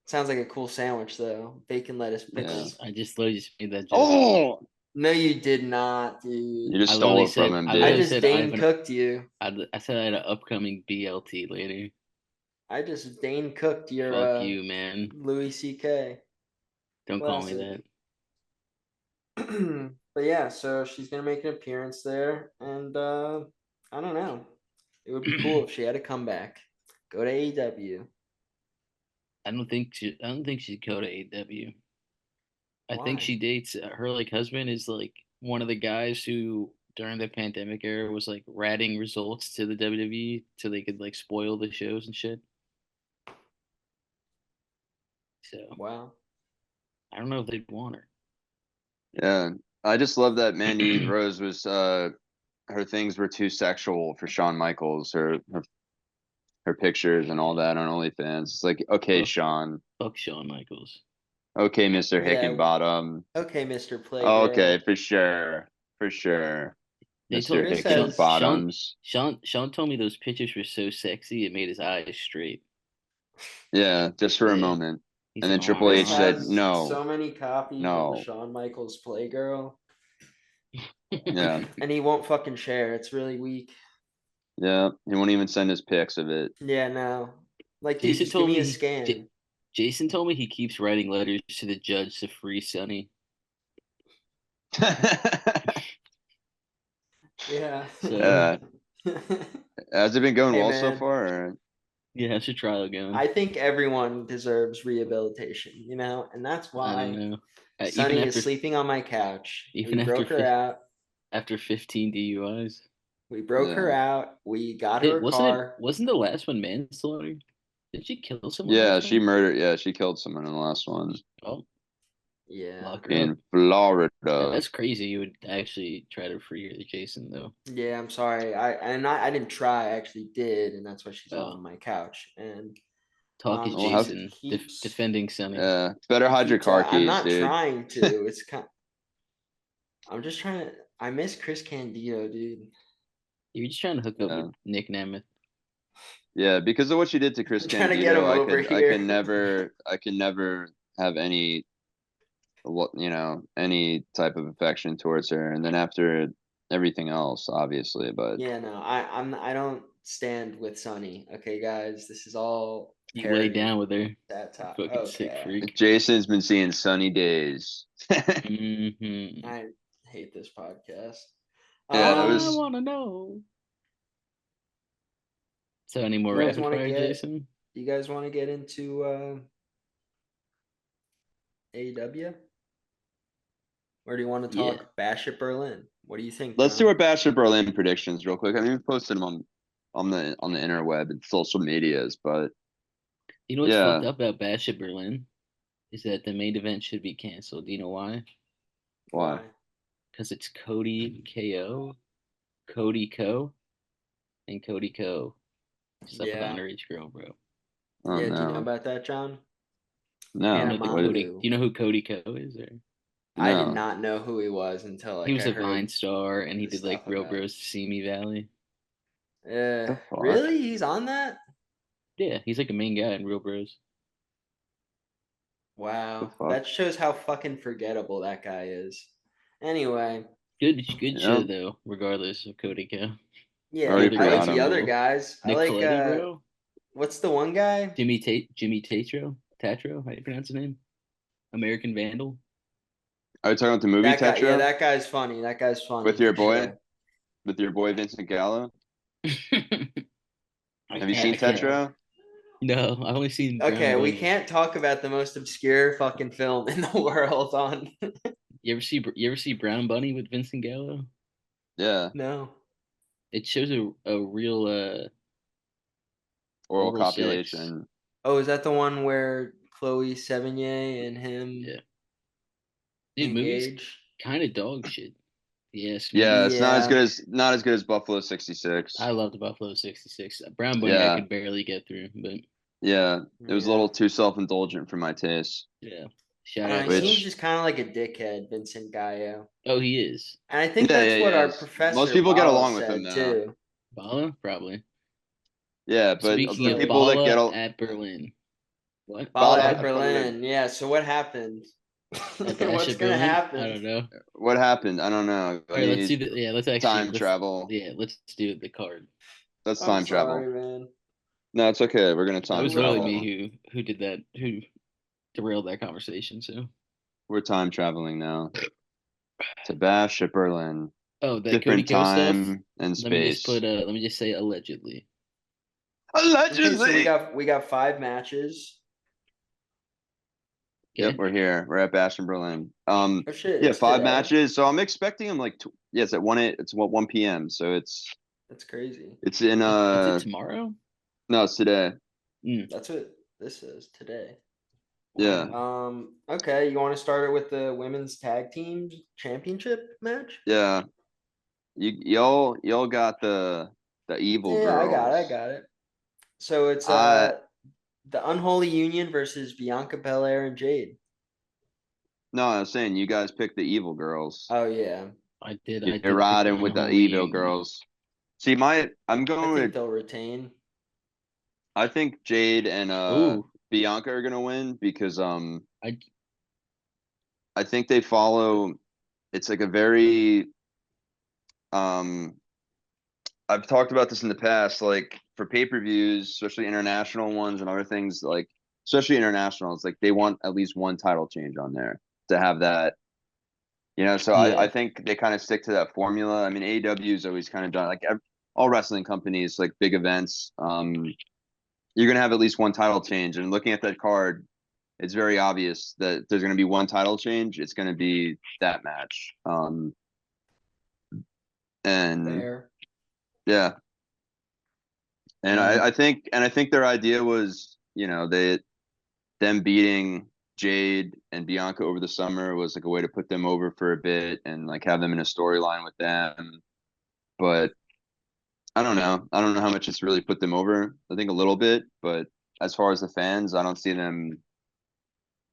B: Sounds like a cool sandwich though. Bacon, lettuce,
C: Yeah.
B: pickles.
D: I just literally just made that joke.
C: Oh,
B: No, you did not,
C: you
B: dude.
C: just stole it from him,
D: I
B: I
C: dude.
D: literally
B: just
D: said I have
B: Dane
D: an
B: cooked you.
D: I said I had an upcoming BLT later.
B: I just Dane cooked your
D: Fuck you, man.
B: Louis C.K.
D: Don't call me
B: Classic.
D: that.
B: But yeah, so she's gonna make an appearance there, and I don't know. It would be cool if she had a comeback. Go to AEW.
D: I don't think she'd go to AW. I think
B: Why?
D: she dates her like husband is like one of the guys who during the pandemic era was like ratting results to the WWE so they could like spoil the shows and shit. So
B: Wow.
D: I don't know if they'd want
C: Yeah, I just love that Mandy
D: her.
C: Rose was her things were too sexual for Shawn Michaels. Her pictures and all that on OnlyFans. It's like, okay,
D: fuck,
C: Shawn.
D: fuck Shawn Michaels.
C: Okay, Mr.
B: Yeah.
C: Hickenbottom.
B: Okay, Mr.
C: Okay,
B: Playgirl.
C: for sure. For sure.
D: They
C: Mr.
D: told
B: Chris has
C: Hickenbottoms.
D: Sean told me those pictures were so sexy it made his eyes straight.
C: Yeah, just for a
D: Yeah,
C: moment.
D: he
C: And
D: said,
C: then
D: "Oh,
C: Triple
B: Chris
C: H said,
B: has
C: no,
B: so many copies of the
C: no.
B: Shawn Michaels Playgirl,
C: Yeah.
B: and he won't fucking share. It's really weak.
C: Yeah. He won't even send us pics of it.
B: Yeah, no. Like, dude,
D: Jason
B: just give
D: told
B: me
D: me
B: a scan.
D: Jason told me he keeps writing letters to the judge to free Sonny.
B: Yeah.
D: So
C: Has it been going
B: Hey,
C: well so
B: man.
C: far? Or?
D: yeah, how's your trial going?
B: I think everyone deserves rehabilitation, and that's
D: I don't
B: why
D: know.
B: Sunny is sleeping on my couch. We
D: Even
B: broke her out.
D: after 15 DUIs.
B: We broke her
C: Yeah.
B: out. We got her a car.
D: Wasn't the last one manslaughter? Did she kill someone
C: Yeah,
D: last
C: she
D: time?
C: murdered. Yeah, she killed someone in the last one
D: Oh,
B: Yeah.
D: lock her up.
C: in Florida.
D: That's crazy. You would actually try to free her, Jason, though.
B: Yeah, I'm sorry. I didn't try. I actually did, and that's why she's
D: Oh,
B: on my couch. And
D: talk is
C: Well, have
B: she
D: Jason
B: keeps
D: defending Sonny.
C: yeah, better
B: she
C: hide your
B: keeps
C: car
B: I'm
C: keys,
B: not
C: dude.
B: trying to. It's kind I'm just trying to I miss Chris Candido, dude.
D: You're just trying to hook up with
C: Yeah,
D: Nick Nemeth.
C: yeah, because of what she did to Chris
B: I'm trying to get
C: Candido,
B: him over
C: I
B: here.
C: can never have any, any type of affection towards her. And then after everything else, obviously, but
B: Yeah, no, I don't stand with Sonny. Okay, guys, this is all
D: You lay down
B: parody.
D: with her.
B: That
D: You
B: top.
D: fucking sick
B: Okay,
D: freak.
C: Jason's been seeing sunny days.
D: Mm-hmm.
B: I hate this podcast.
C: Yeah, that
D: I
C: was
D: wanna know. So, any more
B: You guys
D: rapid
B: want to
D: fire,
B: get?
D: Jason?
B: You guys want to get into AEW, or do you want to
D: Yeah.
B: talk Bash at Berlin? What do you think,
C: Let's do
B: John?
C: our Bash of Berlin predictions real quick. I mean, we posted them on the interweb and social medias, but
D: You know what's
C: yeah,
D: fucked up about Bash at Berlin? is that the main event should be canceled. Do you know why?
C: Why?
D: Because it's Cody KO, Cody Co, and Cody Co. Slept with an
B: Yeah.
D: underage girl, bro.
C: Oh
B: Yeah, do you know
C: no.
B: about that, John?
C: No.
D: You know the
C: What?
D: Cody.
B: Hanamandu.
D: Do you know who Cody Co is? Or
B: I did
C: No.
B: not know who he was until
D: he
B: like
D: was
B: I
D: a
B: heard
D: Vine star, and he
B: this
D: did like
B: stuff
D: Real
B: about
D: Bros to See Me Valley.
B: it.
C: The fuck?
B: Really? He's on that?
D: Yeah, he's like a main guy in Real Bros.
C: The
B: Wow.
C: fuck?
B: That shows how fucking forgettable that guy is. Anyway,
D: Good show
C: Yep.
D: though, regardless of Cody Co. The
B: yeah,
C: Already
B: I
D: other
B: like
C: forgot
D: guys are
B: the
C: him.
B: other
D: cool.
B: guys. I
D: Nick
B: like
D: Folletti, bro.
B: what's the one guy?
D: Jimmy Tatro. How do you pronounce his name? American Vandal.
C: Are you talking about the movie
B: That guy. Yeah,
C: Tetra
B: that guy's funny. That guy's funny
C: with your
B: for
C: boy,
B: sure.
C: Vincent Gallo?
D: I
C: Have you seen
D: can't.
B: Okay.
C: Tetra?
D: No, I've only seen Brown
B: Okay, we
D: Bunny.
B: can't talk about the most obscure fucking film in the world on
D: You ever see Brown Bunny with Vincent Gallo?
C: Yeah.
B: No.
D: It shows a real
C: Oral
D: oral sex.
C: copulation.
B: Oh, is that the one where Chloe Sevigny and him
D: Yeah, dude, movie's
B: engage?
D: kind of dog shit. Yes, me.
C: Yeah, it's
B: Yeah.
C: not as good as Buffalo 66.
D: I love the Buffalo 66. Brown Bunny I
C: Yeah.
D: could barely get through, but
C: Yeah. It was a
B: Yeah.
C: little too self-indulgent for my taste.
D: yeah.
B: I
D: Shout
B: don't know.
D: out
B: He seems
C: Which
B: just kind of like a dickhead, Vincent Gallo.
D: oh, he is.
B: And I think
C: yeah,
B: that's
C: yeah, he
B: what our
C: is. Most
B: professor
C: people get
B: Bala
C: along with him
B: said
C: though.
B: too.
D: Bala, probably.
C: Yeah, but
D: Speaking
C: the
D: of
B: Right.
C: people that get
D: Bala
C: al-
D: at Berlin. What?
B: Bala
C: Bala
B: at
C: at Berlin.
B: Berlin. Yeah. So what happened?
D: At Bash
B: What's
D: at
B: gonna
D: Berlin? I
B: happen?
D: don't know.
C: What happened? I don't know. I
D: All right, let's
C: need
D: see the yeah, let's actually
C: time travel.
D: let's do the card.
C: Let's
B: I'm
C: time travel.
B: sorry, man.
C: No, it's okay. We're gonna
D: That
C: time
D: was literally
C: travel.
D: me who did that, who derailed that conversation. So
C: We're time traveling now to Bash at Berlin.
D: oh, that Cody
C: Different
D: Co stuff.
C: time and space.
D: Let me just say allegedly.
B: Okay, so we
C: Allegedly.
B: got 5 matches.
C: Yep,
D: Okay.
C: we're here. We're at Bash in Berlin.
B: Oh shit,
C: Yeah,
B: it's
C: 5 matches. So I'm expecting them like yeah, it's at 1 p.m. So
B: That's crazy.
C: it's in
D: Is it tomorrow?
C: no, it's today.
B: That's what this is today.
C: Yeah.
D: Wow.
B: Okay, you want to start it with the women's tag team championship match?
C: Yeah. Y'all got the evil
B: Yeah, I
C: girls.
B: got it. So it's
C: I
B: the Unholy Union versus Bianca Belair and Jade.
C: no, I was saying you guys picked the evil girls.
B: Oh yeah.
D: I
C: You're
D: did pick the
C: riding with the
D: unholy
C: evil
D: union.
C: girls. See, I'm
B: I
C: going
B: think
C: with
B: they'll retain.
C: I think Jade and
D: Oh,
C: Bianca are gonna win because
D: I
C: I think they follow it's like a very um I've talked about this in the past, like for pay-per-views, especially international ones and other things, like especially international, it's like they want at least one title change on there to have that, so I
D: yeah.
C: think they kind of stick to that formula. I mean, AEW has always kind of done like all wrestling companies, like big events, you're gonna have at least one title change. And looking at that card, it's very obvious that there's gonna be one title change. It's gonna be that match. And
B: Fair.
C: yeah, and
D: Um,
C: I think their idea was, them beating Jade and Bianca over the summer was like a way to put them over for a bit and like have them in a storyline with them. But I don't know. I don't know how much it's really put them over. I think a little bit, but as far as the fans, I don't see them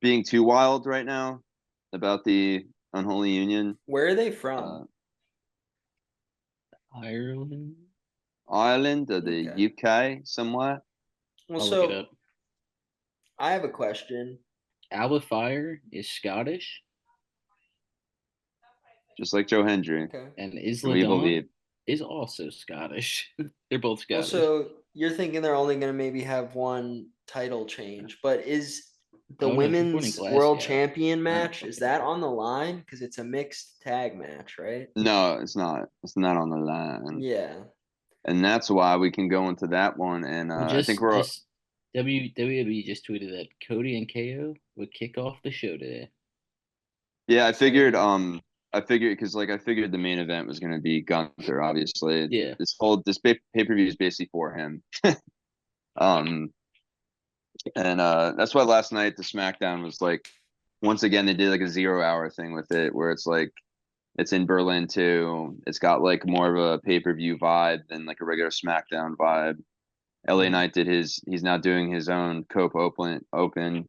C: being too wild right now about the unholy union.
B: Where are they
C: Uh,
B: from?
D: Ireland.
C: Ireland or the
B: Okay.
C: UK somewhere,
B: Well,
D: I'll look it
B: so
D: up.
B: I have a question.
D: Alba Fire is Scottish,
C: just like Joe Hendry.
B: Okay.
D: and
C: And we
D: Isla Dawn
C: believe.
D: is also Scottish. They're both
B: Well,
D: Scottish.
B: so you're thinking they're only going to maybe have one title change, but is the
D: I don't know if you're born in
B: women's world
D: Glasgow.
B: champion
D: I don't
B: match, is
D: fucking know.
B: that on the line? Because it's a mixed tag match, right?
C: No, it's not. It's not on the line.
B: Yeah.
C: And that's why we can go into that one. And
D: Well,
C: I think we're
D: just WWE just tweeted that Cody and KO would kick off the show today.
C: yeah,
B: Exciting.
C: I figured because like I figured the main event was gonna be Gunther, obviously.
D: Yeah.
C: This pay-per-view is basically for him. Um And that's why last night the SmackDown was like, once again they did like a 0 hour thing with it, where it's like it's in Berlin too. It's got like more of a pay-per-view vibe than like a regular SmackDown vibe. LA
B: Mhm.
C: Knight did he's now doing his own Cope Open,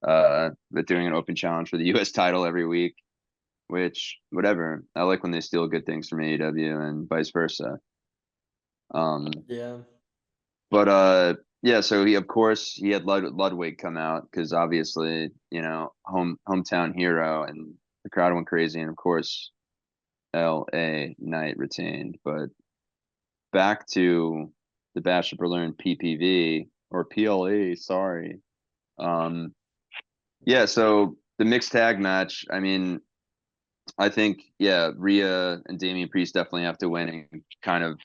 C: but doing an open challenge for the US title every week, which whatever. I like when they steal good things from AEW and vice versa.
B: Yeah.
C: But yeah, so he of course he had Ludwig come out because obviously, hometown hero, and the crowd went crazy, and of course LA Knight retained. But back to the Bash of Berlin PPV or PLE, sorry. Um yeah, so the mixed tag match, I mean, I think yeah, Rhea and Damian Priest definitely have to win and kind of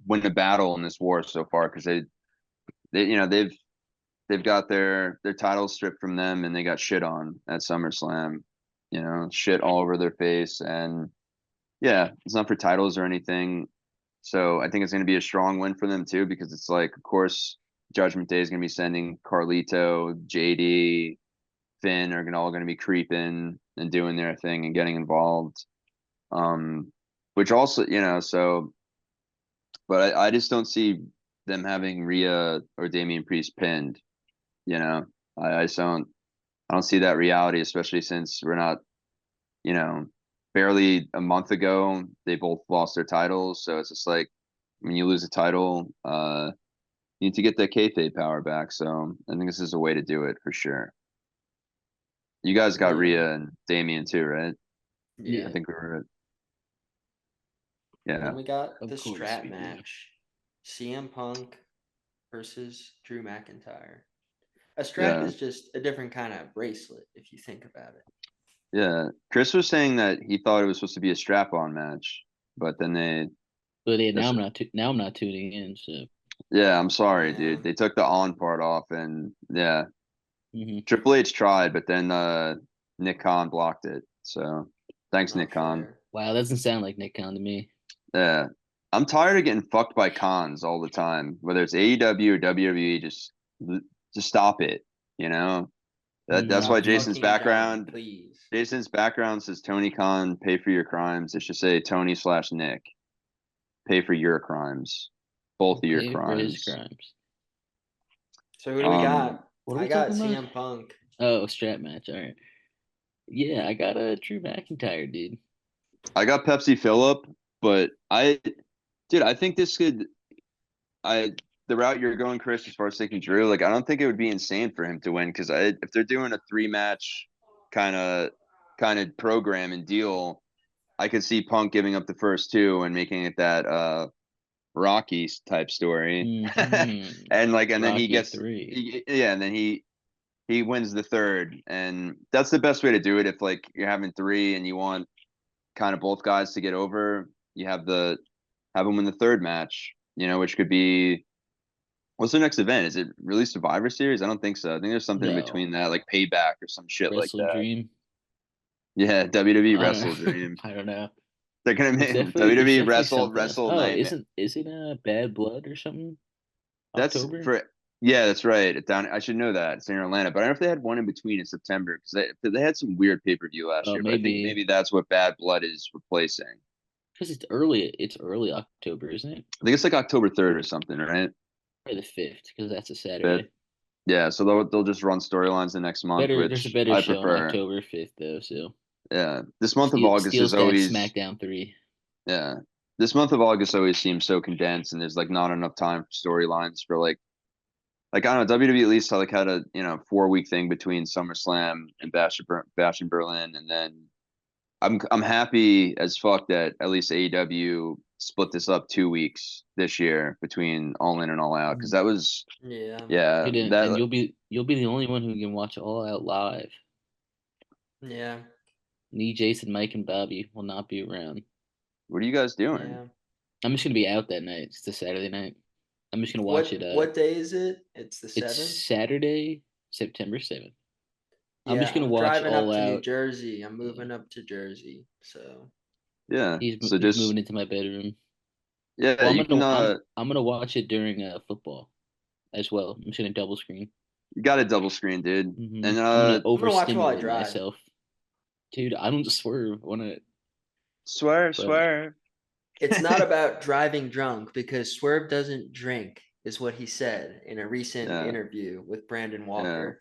C: win a battle in this war so far because they've got their titles stripped from them and they got shit on at SummerSlam, shit all over their face. And yeah, it's not for titles or anything. So I think it's going to be a strong win for them too, because it's like, of course, Judgment Day is going to be sending Carlito, JD, Finn are all going to be creeping and doing their thing and getting involved. Which also, but I just don't see them having Rhea or Damian Priest pinned. You know, I just I don't see that reality, especially since we're not, you know, barely a month ago they both lost their titles. So it's just like when you lose a title, you need to get that kayfabe power back. So I think this is a way to do it for sure. You guys got
B: Yeah.
C: Rhea and Damien too, right?
B: Yeah.
C: I think we were,
B: And
C: yeah,
B: then we got
D: Of
B: the
D: course
B: strap
D: we do.
B: match. CM Punk versus Drew McIntyre. A strap
C: yeah,
B: is just a different kind of bracelet if you think about it.
C: yeah. Chris was saying that he thought it was supposed to be a strap-on match, but then
D: But yeah,
C: that's
D: now I'm not tuning in. So
C: yeah. I'm sorry,
B: Yeah.
C: dude. They took the on part off, and yeah,
D: hmm
C: Triple H tried, but then Nick Khan blocked it. So thanks,
B: Not
C: Nick Khan.
B: fair.
D: wow, that doesn't sound like Nick Khan to me.
C: Yeah. I'm tired of getting fucked by cons all the time, whether it's AEW or WWE, just stop it, you know? That's why
D: hmm
B: Stop fucking Johnny, please.
C: Jason's background says Tony Khan, pay for your crimes. It should say Tony/Nick, pay for your crimes. Both of your
D: Pay for his
C: crimes.
D: crimes.
B: So who do we
C: Um
B: got?
D: What are
B: I
D: we
B: got
D: talking about?
B: CM Punk.
D: Oh, strap match. All right. Yeah, I got a Drew McIntyre, dude.
C: I got Pepsi Phillip, but dude, I think this could I the route you're going, Chris, as far as taking Drew, like I don't think it would be insane for him to win because if they're doing a 3 match kind of program and deal, I could see Punk giving up the first two and making it that Rocky type story,
D: hmm
C: and then
D: Rocky 3.
C: yeah, and then he wins the third, and that's the best way to do it. If like you're having three and you want kind of both guys to get over, you have them win the third match, which could be. What's the next event? Is it really Survivor Series? I don't think so. I think there's something in
D: No,
C: between that, like Payback or some shit like
D: Wrestle
C: that.
D: Dream.
C: Yeah, WWE
D: I don't
C: Wrestle
D: know.
C: Dream.
D: I don't know.
C: They're gonna
D: It's
C: make
D: it's
C: WWE
D: definitely something else.
C: Wrestle
D: Oh,
C: Nightmare.
D: isn't Bad Blood or something?
C: That's
D: October?
C: for yeah, that's right. I should know that. It's in Atlanta, but I don't know if they had one in between in September because they had some weird pay-per-view last
D: Oh,
C: year. But I think
D: maybe
C: maybe that's what Bad Blood is replacing.
D: because it's early. It's early October, isn't it?
C: I think it's like October 3rd or something, right?
D: Or the 5th, because that's a
C: But
D: Saturday.
C: yeah, so they'll just run storylines the next month,
D: There's a
C: which
D: better
C: I
D: show on
C: prefer.
D: October 5th though. So
C: Yeah, this month of August is
D: steals that
C: always
D: SmackDown 3.
C: yeah. This month of August always seems so condensed, and there's like not enough time for storylines for like I don't know, WWE at least like had a 4 week thing between SummerSlam and Bash in Berlin, and then I'm happy as fuck that at least AEW split this up 2 weeks this year between All In and All Out because that was
B: Yeah.
C: yeah
D: And
C: that
D: you'll be the only one who can watch All Out live.
B: Yeah.
D: Me, Jason, Mike, and Bobby will not be around.
C: what are you guys doing?
B: Yeah.
D: I'm just gonna be out that night. It's the Saturday night. I'm just gonna watch it.
B: What day is it? It's the
D: It's
B: 7th.
D: Saturday, September 7th. I'm just
B: Yeah,
D: gonna
B: I'm
D: watch
B: driving
D: All
B: up to New
D: Out.
B: Jersey. I'm
D: Yeah.
B: moving up to Jersey. So
C: Yeah, so
D: He's
C: just
D: moving into my bedroom.
C: yeah
D: Well,
C: you can
D: I'm gonna watch it during football. as well. I'm just gonna double screen.
C: You got a double screen, dude.
D: Mhm.
C: And
D: I'm gonna
B: gonna watch while I
D: overstimulate
B: drive.
D: myself, dude. I don't swerve. I wanna,
C: swerve,
D: but
C: swerve.
B: It's not about driving drunk because Swerve doesn't drink, is what he said in a recent
C: Yeah.
B: interview with Brandon
C: Yeah.
B: Walker.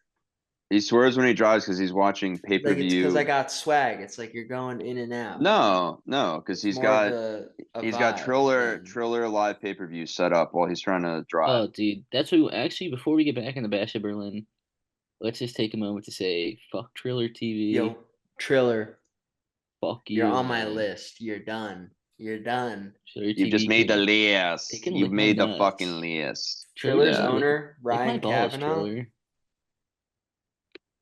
C: He swerves when he drives because he's watching pay per
B: Like it's because I
C: view.
B: got swag. It's like you're going in and out.
C: No, because
B: It's
C: he's
B: more
C: got
B: of a
C: he's got
B: vibe
C: Triller
B: than
C: Triller live pay per view set up while he's trying to drive.
D: oh, dude, that's what. Actually, before we get back in the Bash of Berlin, let's just take a moment to say, fuck Triller TV.
B: yo, Triller.
D: Fuck
B: You're
D: you,
B: on my
D: man.
B: list. You're done. You're done.
D: Triller
C: You've just
D: TV
C: made the
D: can, they
C: list.
D: can
C: You've
D: lick my
C: made the
D: nuts.
C: fucking list.
B: Triller's
C: Yeah.
B: owner,
D: Lick my
B: Ryan
D: balls,
B: Kavanaugh.
D: Triller.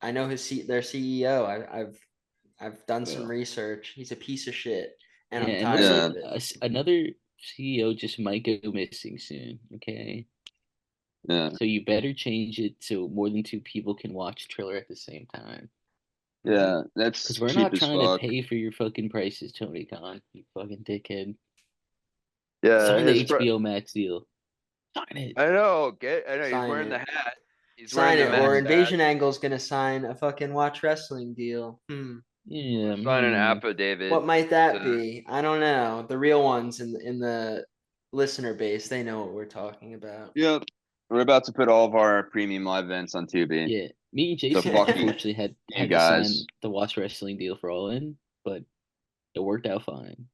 B: I know their CEO. I've done some
D: Bro.
B: research. He's a piece of shit, and
D: Yeah,
B: I'm
D: and
B: tired
C: Yeah.
B: of it.
D: another CEO just might go missing soon. Okay,
C: Yeah.
D: so you better change it so more than two people can watch Triller at the same time.
C: Yeah.
D: Because
C: That's
D: we're
C: cheap
D: not
C: as
D: trying to
C: fuck.
D: pay for your fucking prices, Tony Khan. You fucking dickhead.
C: Yeah.
D: Sign the
C: His
D: HBO Max deal. Sign it.
C: I know. I know. He's
B: Sign
C: wearing the
B: it.
C: hat. He's
B: Sign
C: wearing the
B: it, or
C: Max hat.
B: Invasion Angle's gonna sign a fucking watch wrestling deal.
D: Yeah.
C: Sign an affidavit.
B: What might that be? I don't know. The real ones in the listener base, they know what we're talking about.
C: Yep. We're about to put all of our premium live events on Tubi.
D: Yeah. Me and
C: So
D: Jason
C: fuck
D: unfortunately
C: you
D: had to
C: guys.
D: sign the watch wrestling deal for All In, but it worked out fine.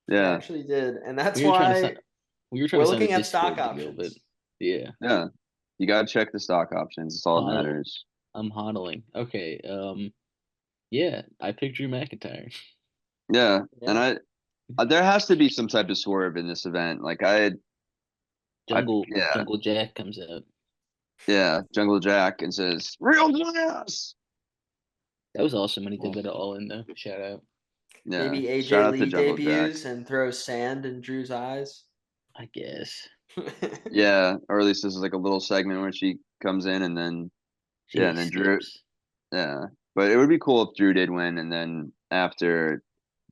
B: It
C: Yeah.
B: actually did, and that's
D: We were trying to
B: why
D: sign. We were trying
B: we're
D: to sign the
B: looking at stock
D: Discord deal, but
B: options.
D: yeah.
C: Yeah. You gotta check the stock options. It's all that
D: Hodl.
C: matters.
D: I'm hodling. Okay. Yeah, I picked Drew McIntyre.
C: Yeah. And
B: Yeah.
C: there has to be some type of swerve in this event. Like
D: Jungle
C: yeah.
D: Jack comes out.
C: Yeah. Jungle Jack and says, real glass.
D: That was awesome when he did that at All In though. Shout out.
C: Yeah.
B: Maybe
C: Shout
B: AJ
C: out to
B: Lee
C: Jungle Jack.
B: debuts and throws sand in Drew's eyes.
D: I guess.
C: Yeah. Or at least this is like a little segment where she comes in and then
D: She
C: and then Drew.
D: skips.
C: Yeah. But it would be cool if Drew did win and then after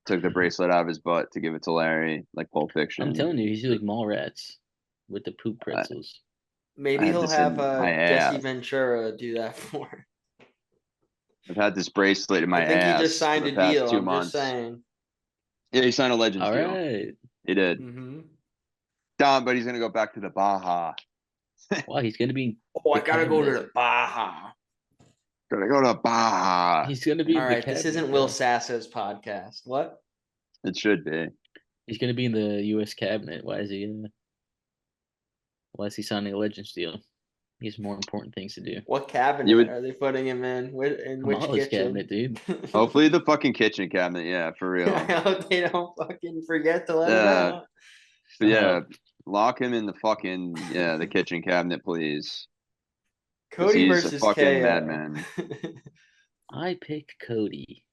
C: took the bracelet out of his butt to give it to Larry, like Pulp Fiction.
D: I'm telling you, he's like Mallrats with the poop
C: I,
D: pretzels.
B: Maybe
C: I have
B: he'll
C: this
B: have
C: in my
B: Jesse
C: ass.
B: Ventura do that for him.
C: I've had this bracelet in my
B: I think he just
C: ass for
B: signed
C: the
B: a
C: past
B: deal.
C: 2
B: I'm just
C: months.
B: saying.
C: Yeah, he signed a Legends
D: All
C: deal.
D: right.
C: He did.
B: Mm-hmm.
C: Dom, but he's gonna go back to the Baja.
D: Wow, he's gonna be.
B: Oh, I
D: the
B: gotta go to
D: cabinet.
B: the Baja.
C: Gonna go to Baja.
D: He's gonna be
B: All
D: in the
B: right, this
D: cabinet.
B: isn't Will
D: Bro.
B: Sasso's podcast. What?
C: It should be.
D: He's gonna be in the U.S. cabinet. Why is he? Why is he signing a Legends deal? He has more important things to do.
B: What
C: You
B: cabinet
C: would
B: are they putting him in? In which
D: Kamala's
B: kitchen?
D: cabinet, dude.
C: hopefully the fucking kitchen cabinet. Yeah, for real.
B: I hope they don't fucking forget to let him
C: Yeah,
B: out.
C: but yeah,
D: Stop.
C: lock him in the fucking the kitchen cabinet, please. 'Cause
B: Cody
C: he's a
B: versus
C: fucking
B: KO.
C: madman.
D: I picked Cody.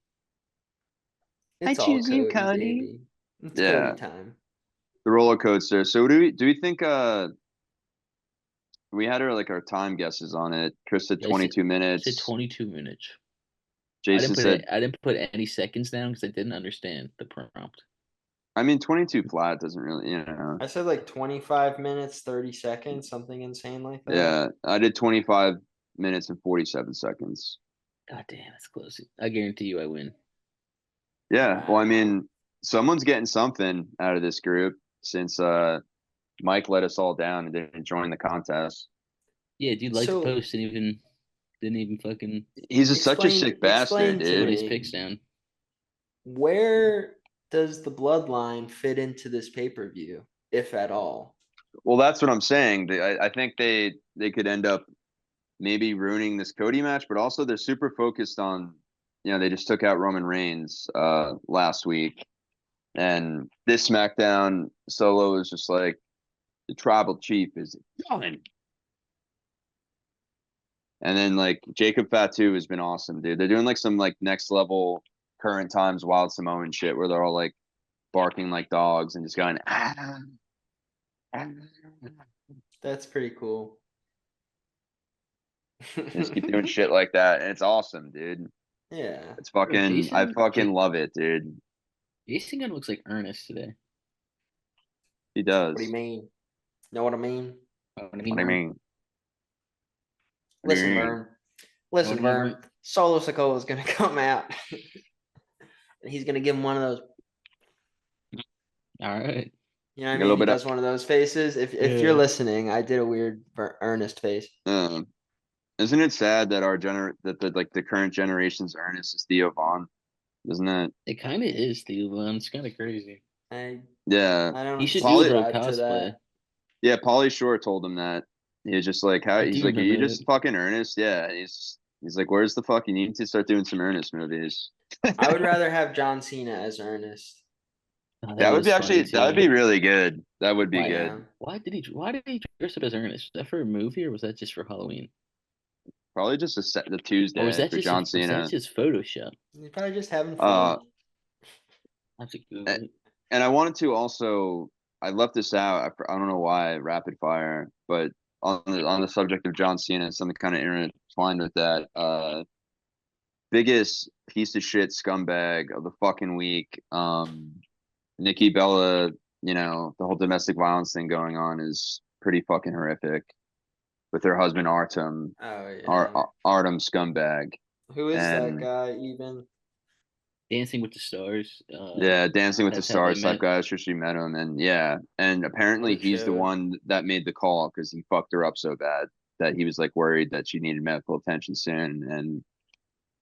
B: It's
C: I
B: all
C: choose you,
B: Cody,
C: Cody.
B: baby. It's
C: Yeah.
B: Cody time.
C: The roller coaster. So do we think we had our time guesses on it? Chris said
D: Yeah,
C: 22
D: I
C: minutes.
D: said 22 minutes.
C: Jason said
D: I didn't put any seconds down because I didn't understand the prompt.
C: I mean 22 flat doesn't really,
B: I said like 25 minutes, 30 seconds, something insane like that.
C: Yeah, I did 25 minutes and 47 seconds.
D: God damn, that's close. I guarantee you I win.
C: Yeah, well, I mean, someone's getting something out of this group since Mike let us all down and didn't join the contest.
D: Yeah, dude, liked the
B: So-
D: post and didn't even fucking
C: He's such a sick bastard,
B: explain to
C: dude.
D: put his
B: me.
D: picks down.
B: Where does the bloodline fit into this pay-per-view, if at all?
C: Well, that's what I'm saying. I think they could end up maybe ruining this Cody match, but also they're super focused on, they just took out Roman Reigns last week. And this SmackDown Solo is just like the tribal chief is done. And then like Jacob Fatu has been awesome, dude. They're doing like some like next level current times Wild Samoan shit where they're all like barking like dogs and just going
B: That's pretty cool.
C: just keep doing shit like that. And it's awesome, dude.
B: Yeah.
C: It's fucking I
D: Jason-
C: fucking love it, dude.
D: Jason Gunn looks like Ernest today.
C: He does.
B: What do you mean? Know what I mean?
D: What I
C: What do you mean?
B: Listen,
C: Agreed.
B: Vern. Listen,
D: Don't
B: Vern.
D: even-
B: Solo Sikoa is gonna come out. And he's gonna give him one of those.
D: All right.
B: You know what I
C: A
B: mean?
C: little
B: He
C: bit of-
B: does one of those faces. If
D: Yeah.
B: you're listening, I did a weird earnest face.
C: Isn't it sad that the current generation's Ernest is Theo Vaughn? Isn't it?
D: It kind of is, Theo Von. It's kind of crazy.
C: Yeah.
B: I don't
D: He should do a little
B: subscribe to
D: cosplay.
B: that.
C: Yeah, Pauly Shore told him that. He was just like,
D: I
C: he's
D: do
C: like, are you
D: remember
C: just
D: that.
C: fucking Ernest? Yeah. He's like, where's the fuck? You need to start doing some Ernest movies.
B: I would rather have John Cena as Ernest.
D: Oh,
C: That would
D: was
C: be
D: funny,
C: that would
D: too.
C: be really good. That would be
D: Why-
C: good.
D: Why did he dress up as Ernest? Was that for a movie or was that just for Halloween?
C: Probably just the
D: Or was
C: Tuesday
D: that
C: for
D: just
C: John
D: was
C: Cena.
D: that just Photoshop?
B: He's probably just having
C: Uh,
B: fun.
D: I have to Google it.
C: And I wanted to also, I left this out. I don't know why, rapid fire, but on the subject of John Cena, something kind of intertwined with that. Biggest piece of shit scumbag of the fucking week. Nikki Bella, the whole domestic violence thing going on is pretty fucking horrific with her husband Artem,
B: Oh yeah.
C: Artem scumbag.
B: Who is that
C: and-
B: guy even?
D: Dancing with the Stars.
C: Yeah, Dancing with the
D: that's how they
C: Stars type
D: met.
C: guy. She met him, and apparently
B: What a
C: he's the
B: chode.
C: one that made the call because he fucked her up so bad that he was like worried that she needed medical attention soon, and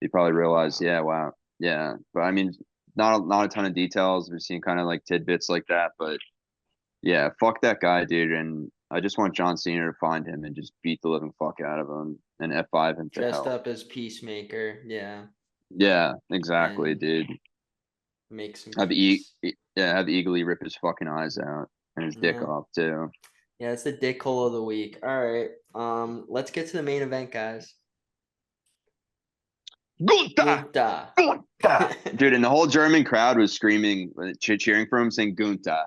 C: he probably realized,
B: Wow.
C: yeah, wow, yeah. But I mean, not a ton of details. We've seen kind of like tidbits like that, but yeah, fuck that guy, dude. And I just want John Cena to find him and just beat the living fuck out of him and F5 him to
B: Dressed
C: hell.
B: up as Peacemaker. Yeah.
C: Yeah, exactly,
B: And
C: dude.
B: make some
C: Have
B: peace.
C: have Eagly rip his fucking eyes out and his dick
B: Yeah.
C: off too.
B: Yeah, it's the dick hole of the week. All right. Let's get to the main event, guys.
C: Gunta!
B: Gunta.
C: Gunta! Dude, and the whole German crowd was screaming, cheering for him, saying Gunta.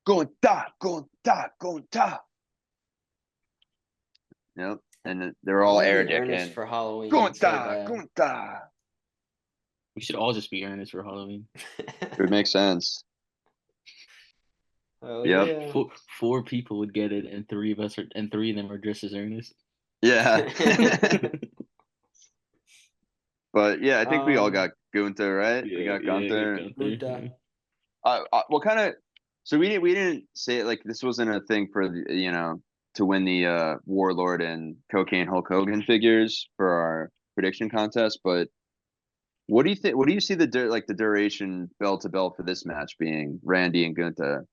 C: Gunta! Gunta! Gunta! Yep. And they're all
B: I wanna
C: air
B: be Ernest
C: dicking.
B: for Halloween. so
C: Gunta!
B: bad.
C: Gunta!
D: We should all just be Ernest for Halloween.
C: It would make sense.
B: Oh
C: Yep.
B: yeah.
D: Four people would get it, and three of them are dressed as Ernest.
C: Yeah. But yeah, I think we all got Gunta, right? We got Gunther.
B: Gunta.
C: What kind of? So we didn't say it like this wasn't a thing for to win the Warlord and Cocaine Hulk Hogan figures for our prediction contest. But what do you think? What do you see the duration bell to bell for this match being Randy and Gunther?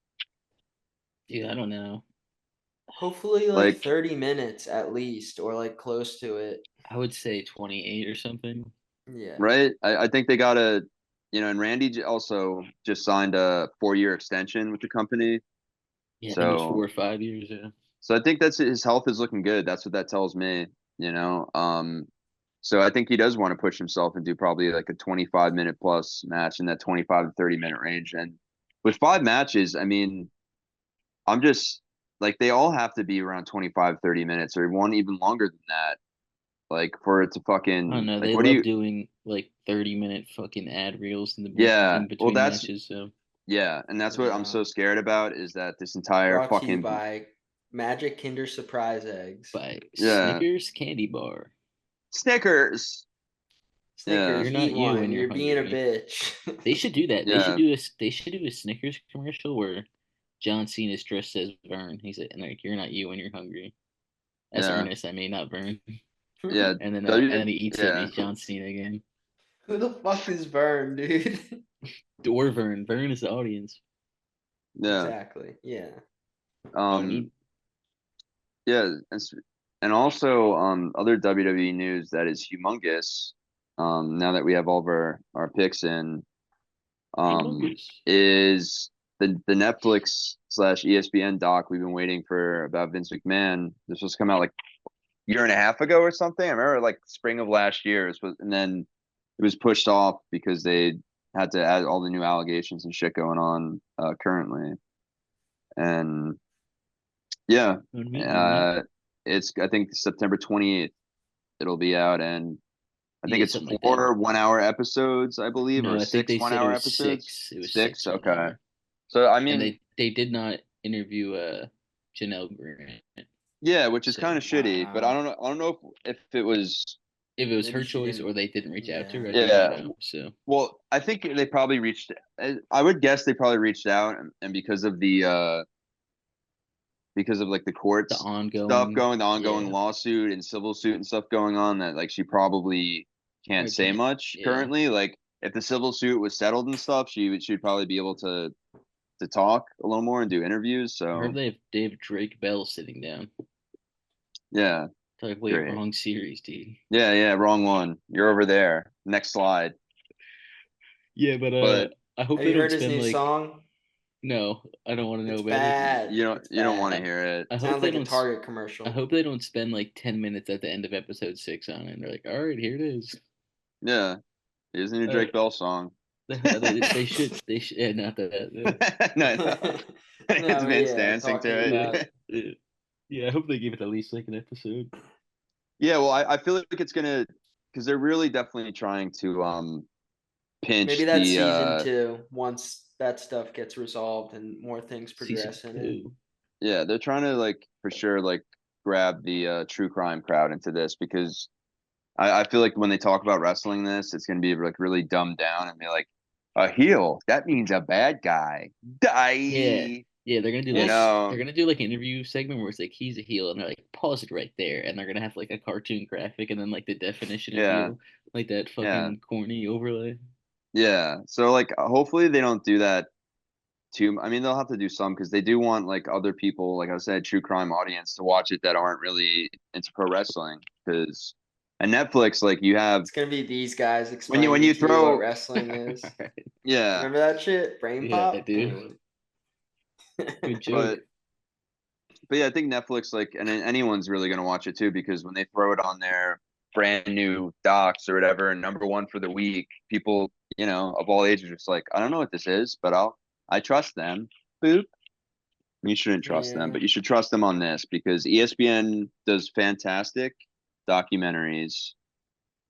D: Dude, I don't know.
B: Hopefully
C: Like-
B: 30 minutes at least, or like close to it.
D: I would say 28 or something.
B: Yeah.
C: Right? I think they got and Randy also just signed a 4-year extension with the company.
D: Yeah, I think it was
C: So-
D: 4 or 5 years. Yeah.
C: So I think that's his health is looking good. That's what that tells me, So I think he does want to push himself and do probably like a 25-minute plus match in that 25 to 30-minute range. And with 5 matches, I mean, I'm just like they all have to be around 25, 30 minutes or one even longer than that. Like for it to fucking
D: I don't know.
C: like
D: They
C: what
D: love
C: do you
D: doing like 30-minute fucking ad reels in the
C: Yeah,
D: in
C: well,
D: between
C: that's-
D: matches. So
C: Yeah, and that's what I'm
B: Yeah.
C: so scared about is that this entire
B: Brought to you
C: fucking
B: by Magic Kinder Surprise Eggs.
D: by
C: Yeah.
D: Snickers candy bar.
C: Snickers.
B: Snickers,
D: You're not
B: eat
D: you
B: one.
D: when you're
B: You're being a
D: hungry.
B: bitch.
D: They should do that. They
C: Yeah.
D: should do this. They should do a Snickers commercial where John Cena's dressed as Vern. He's like, "You're not you when you're hungry." As
C: Yeah.
D: Ernest, I mean, not Vern.
C: Yeah,
D: And then
C: W-
D: and then he eats it and
C: yeah.
D: he's John Cena again.
B: Who the fuck is Vern, dude?
D: Or Vern. Vern is the audience.
C: yeah.
B: Exactly. Yeah.
C: Yeah, and also other WWE news that is humongous. Now that we have all of our picks in,
D: Humongous.
C: is the Netflix / ESPN doc we've been waiting for about Vince McMahon. This was come out like a year and a half ago or something. I remember like spring of last year, and then it was pushed off because they had to add all the new allegations and shit going on currently. And yeah, it's I think September 28th it'll be out, and I think
D: Yeah,
C: it's
D: something like
C: 4 1-hour episodes, I believe,
D: No,
C: or
D: I think
C: 6
D: they said it
C: 1-hour
D: was
C: episodes.
D: 6. It was
C: 6.
D: 6.
C: Okay. So I mean,
D: And they did not interview Janelle Grant.
C: Yeah, which is
D: So,
C: kind of shitty, but I
B: wow.
C: don't know. I don't know if it was.
D: if it was
B: Maybe
D: her
B: she
D: choice or
B: didn't.
D: they didn't reach out to her, I
B: Yeah.
D: do not
C: Yeah.
D: know. So
C: Well, I think they probably reached. I would guess they probably reached out, and because of like the
D: the
C: courts stuff
D: ongoing,
C: going, the ongoing
D: yeah,
C: lawsuit and civil suit and stuff going on, that like she probably can't
D: I
C: say
D: can't.
C: much
D: Yeah,
C: currently. Like if the civil suit was settled and stuff, she'd probably be able to talk a little more and do interviews.
D: I heard
C: So
D: they have Drake Bell sitting down.
C: yeah,
D: It's like, wait,
C: great.
D: wrong series, dude.
C: Yeah, wrong one. You're over there. Next slide.
D: Yeah, but
C: But
D: I hope
B: Have
D: they
B: you
D: don't
B: heard his
D: spend
B: new
D: like
B: song?
D: no, I don't want to know
B: It's
D: about it.
B: bad. It's
C: you don't want to
B: bad.
C: hear it.
D: I hope
B: Sounds
D: they
B: like a
D: don't.
B: Target
D: I
B: commercial.
D: hope they don't spend like 10 minutes at the end of episode 6 on it. And they're like, all right, here it is.
C: Yeah, here's the new
D: Uh,
C: Drake Bell song.
D: they should yeah, not that.
C: No. It's
B: No, but
C: Vince
B: yeah,
C: dancing
B: talking
C: to
D: Yeah,
B: about
C: it.
D: yeah, yeah. I hope they give it at least like an episode.
C: Yeah, well, I feel like it's gonna because they're really definitely trying to
B: maybe
C: pinch
B: that's
C: the
B: season 2 once that stuff gets resolved and more things
D: Season
B: progress in it.
D: 2.
C: yeah, they're trying to like for sure like grab the true crime crowd into this because I feel like when they talk about wrestling this, it's gonna be like really dumbed down and be like a heel, that means a bad guy.
D: Yeah,
C: Die.
D: yeah. They're gonna do
C: You
B: Well,
D: like
C: know,
D: they're gonna do like an interview segment where it's like he's a heel, and they're like pause it right there, and they're gonna have like a cartoon graphic, and then like the definition of
C: yeah,
D: heel, like that
C: yeah.
D: fucking corny overlay.
C: Yeah. So like hopefully they don't do that too. I mean they'll have to do some because they do want like other people, like I said, true crime audience to watch it that aren't really into pro wrestling. Because and Netflix, like you have
B: it's gonna be these guys
C: when
B: explaining
C: you
B: to you what
C: throw
B: wrestling is.
D: Alright.
C: yeah,
B: Remember that shit? Brain
D: Yeah, I
B: pop?
D: do. Good joke.
C: but yeah, I think Netflix like and then anyone's really gonna watch it too because when they throw it on their brand new docs or whatever, and number one for the week, people, of all ages are just like, I don't know what this is, but I trust them. Boop. You shouldn't trust them,
B: Yeah,
C: but you should trust them on this because ESPN does fantastic documentaries,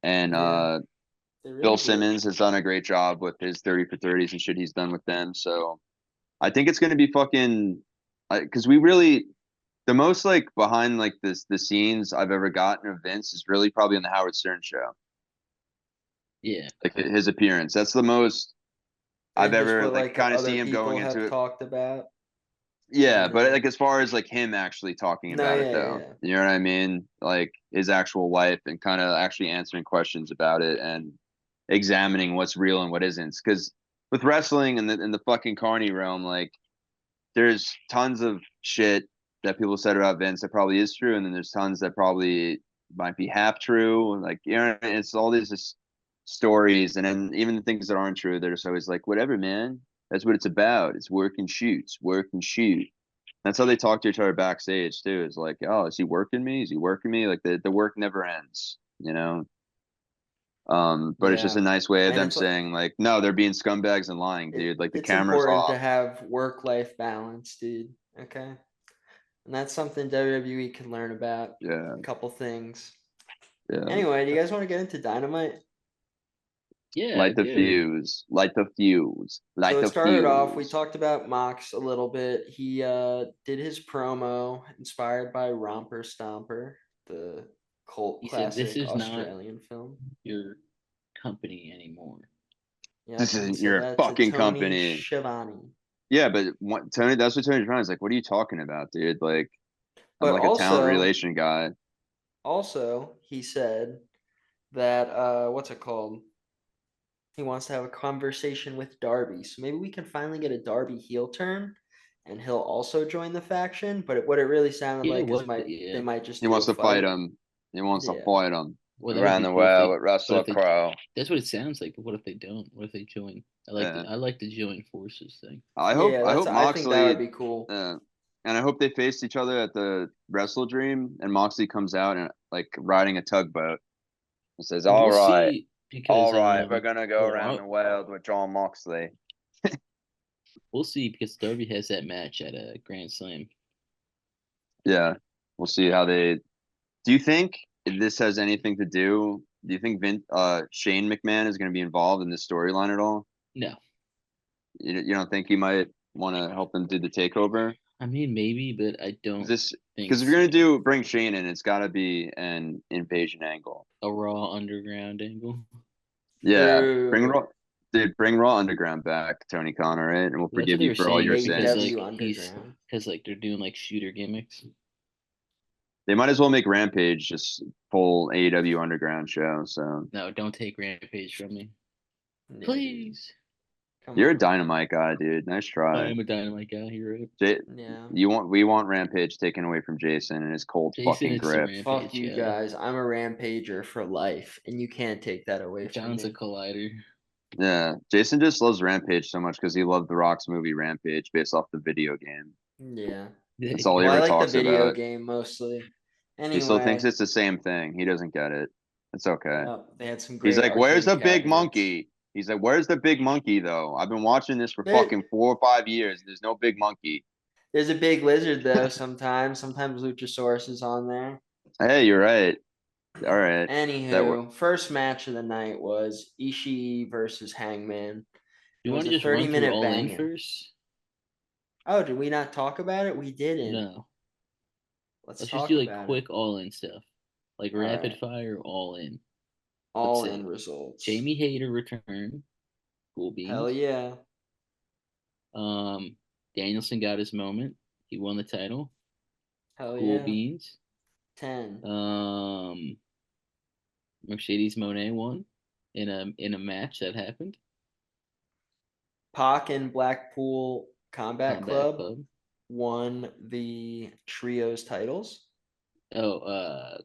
C: and
B: yeah, they
C: Bill
B: really do.
C: Simmons has done a great job with his 30 for 30s and shit he's done with them. So I think it's going to be fucking because we really the most like behind like the scenes I've ever gotten of Vince is really probably on the Howard Stern show,
D: Yeah.
C: like his appearance. That's the most I've
B: And just
C: ever
B: what
C: like
B: like
C: kind of
B: other
C: see him going
B: people
C: into
B: have
C: it.
B: talked about.
C: Yeah, but
B: Yeah.
C: like as far as like him actually talking
B: No,
C: about it
B: yeah,
C: though,
B: yeah.
C: you know what I mean? Like his actual life and kind of actually answering questions about it and examining what's real and what isn't. Because with wrestling and the fucking carny realm, like there's tons of shit that people said about Vince that probably is true, and then there's tons that probably might be half true. Like it's all these just stories, and then even the things that aren't true, they're just always like, whatever, man. That's what it's about. It's work and shoot. It's work and shoot. That's how they talk to each other backstage too. It's like, oh, is he working me? Is he working me? Like the work never ends, you know. But it's just
B: Yeah.
C: a nice way of
B: And
C: them
B: it's like
C: saying like, no, they're being scumbags and lying, dude. Like the
B: it's
C: camera's
B: important to
C: off.
B: have work-life balance, dude. Okay. And that's something WWE can learn about.
C: Yeah,
B: A couple things.
C: yeah.
B: Anyway, do you guys want to get into Dynamite?
D: Yeah, I
C: Light the
D: do.
C: fuse. Light the fuse. Light
B: So it
C: the
B: started off, we
C: fuse.
B: talked about Mox a little bit. He did his promo inspired by Romper Stomper, the cult
D: He said this
B: classic
D: is not
B: Australian film.
D: your company anymore.
C: This
B: Yep, he
C: isn't
B: said
C: your
B: that to
C: fucking
B: Tony
C: company.
B: Schiavone.
C: Yeah, but Tony, that's what Tony Tron is like. What are you talking about, dude? Like, I'm
B: But
C: like a talent
B: also,
C: relation guy.
B: he said that what's it called? He wants to have a conversation with Darby. So maybe we can finally get a Darby heel turn and he'll also join the faction. But what it really sounded
D: Yeah,
B: like is
D: what?
B: they
D: Yeah.
B: might just
C: He
B: do
C: wants
B: a
C: to fight
B: fight.
C: him. He wants to
B: Yeah.
C: fight him.
D: Well, that would
C: Around
D: be
C: the
D: cool if
C: world
D: they.
C: with
D: But
C: Russell
D: if they,
C: Crowe.
D: that's what it sounds like. But what if they don't? What if they join?
C: Yeah.
D: I like the join forces thing.
B: Yeah,
C: I
B: that's
C: hope
B: I think that would
C: Moxley
B: be cool.
C: and I hope they face each other at the Wrestle Dream and Moxley comes out and like riding a tugboat and says,
D: Well, we'll
C: all
D: see because
C: right, we're gonna go around
D: well,
C: the world with John Moxley.
D: we'll see because Darby has that match at a Grand Slam.
C: Yeah. We'll see how they do you think this has anything to do? Do you think Shane McMahon is going to be involved in this storyline at all?
D: No,
C: You don't think he might want to help them do the takeover?
D: I mean, maybe, but I don't
C: This
D: think
C: because if you're
D: so.
C: gonna bring Shane in, it's got to be an invasion angle.
D: A Raw Underground angle.
C: Yeah, bring
B: Boo.
C: Raw, dude. Bring Raw Underground back, Tony Khan, all right? And we'll
D: That's what
C: forgive
D: they
C: you
D: were
C: for all
D: saying
C: your
D: because
C: sins.
D: like
B: AEW Underground.
D: they're doing like shooter gimmicks.
C: They might as well make Rampage just full AEW Underground show. So
D: No, don't take Rampage from me,
B: Yeah, dude.
D: please.
B: Come
C: you're a
B: on.
C: Dynamite guy, dude. Nice
D: I
C: try.
D: am a Dynamite guy. You're right.
B: Yeah.
C: We want Rampage taken away from Jason and his cold
D: Jason,
C: fucking
D: it's the
C: grip.
B: Fuck
D: Rampage
B: you
D: guy.
B: guys. I'm a rampager for life, and you can't take that away from
D: John's a
B: me.
D: collider.
C: Yeah, Jason just loves Rampage so much because he loved The Rock's movie Rampage based off the video game.
B: Yeah.
C: That's all he
B: Well, I
C: ever
B: like the
C: talks
B: video
C: about.
B: game mostly.
C: He still thinks
B: Anyway,
C: it's the same thing. He doesn't get it. It's okay.
B: they had some
C: He's
B: great
C: like, "Where's
B: arcade
C: the big
B: cabinets.
C: monkey?" He's like, "Where's the big monkey though? I've been watching this for
B: There,
C: fucking 4 or 5 years. There's no big monkey."
B: there's a big lizard though. Sometimes Luchasaurus is on there.
C: Hey, you're right. All right. That wor-
B: Anywho, first match of the night was Ishii versus Hangman. It
D: You
B: was
D: want to
B: a
D: just run through
B: 30-minute
D: All In
B: banger.
D: first?
B: Oh, did we not talk about it? We didn't.
D: No.
B: Let's
D: Let's just
B: talk
D: do like
B: about it.
D: quick All In stuff, like
B: All
D: rapid
B: right.
D: fire All In.
B: All
D: Let's
B: in
D: say
B: results.
D: Jamie Hayter return. Cool
B: Hell
D: beans.
B: yeah.
D: Danielson got his moment. He won the title.
B: Hell
D: Cool
B: yeah.
D: beans.
B: 10.
D: Mercedes Monet won in a match that happened.
B: Pac and Blackpool Combat
D: Combat
B: Club
D: Club.
B: won the trios titles.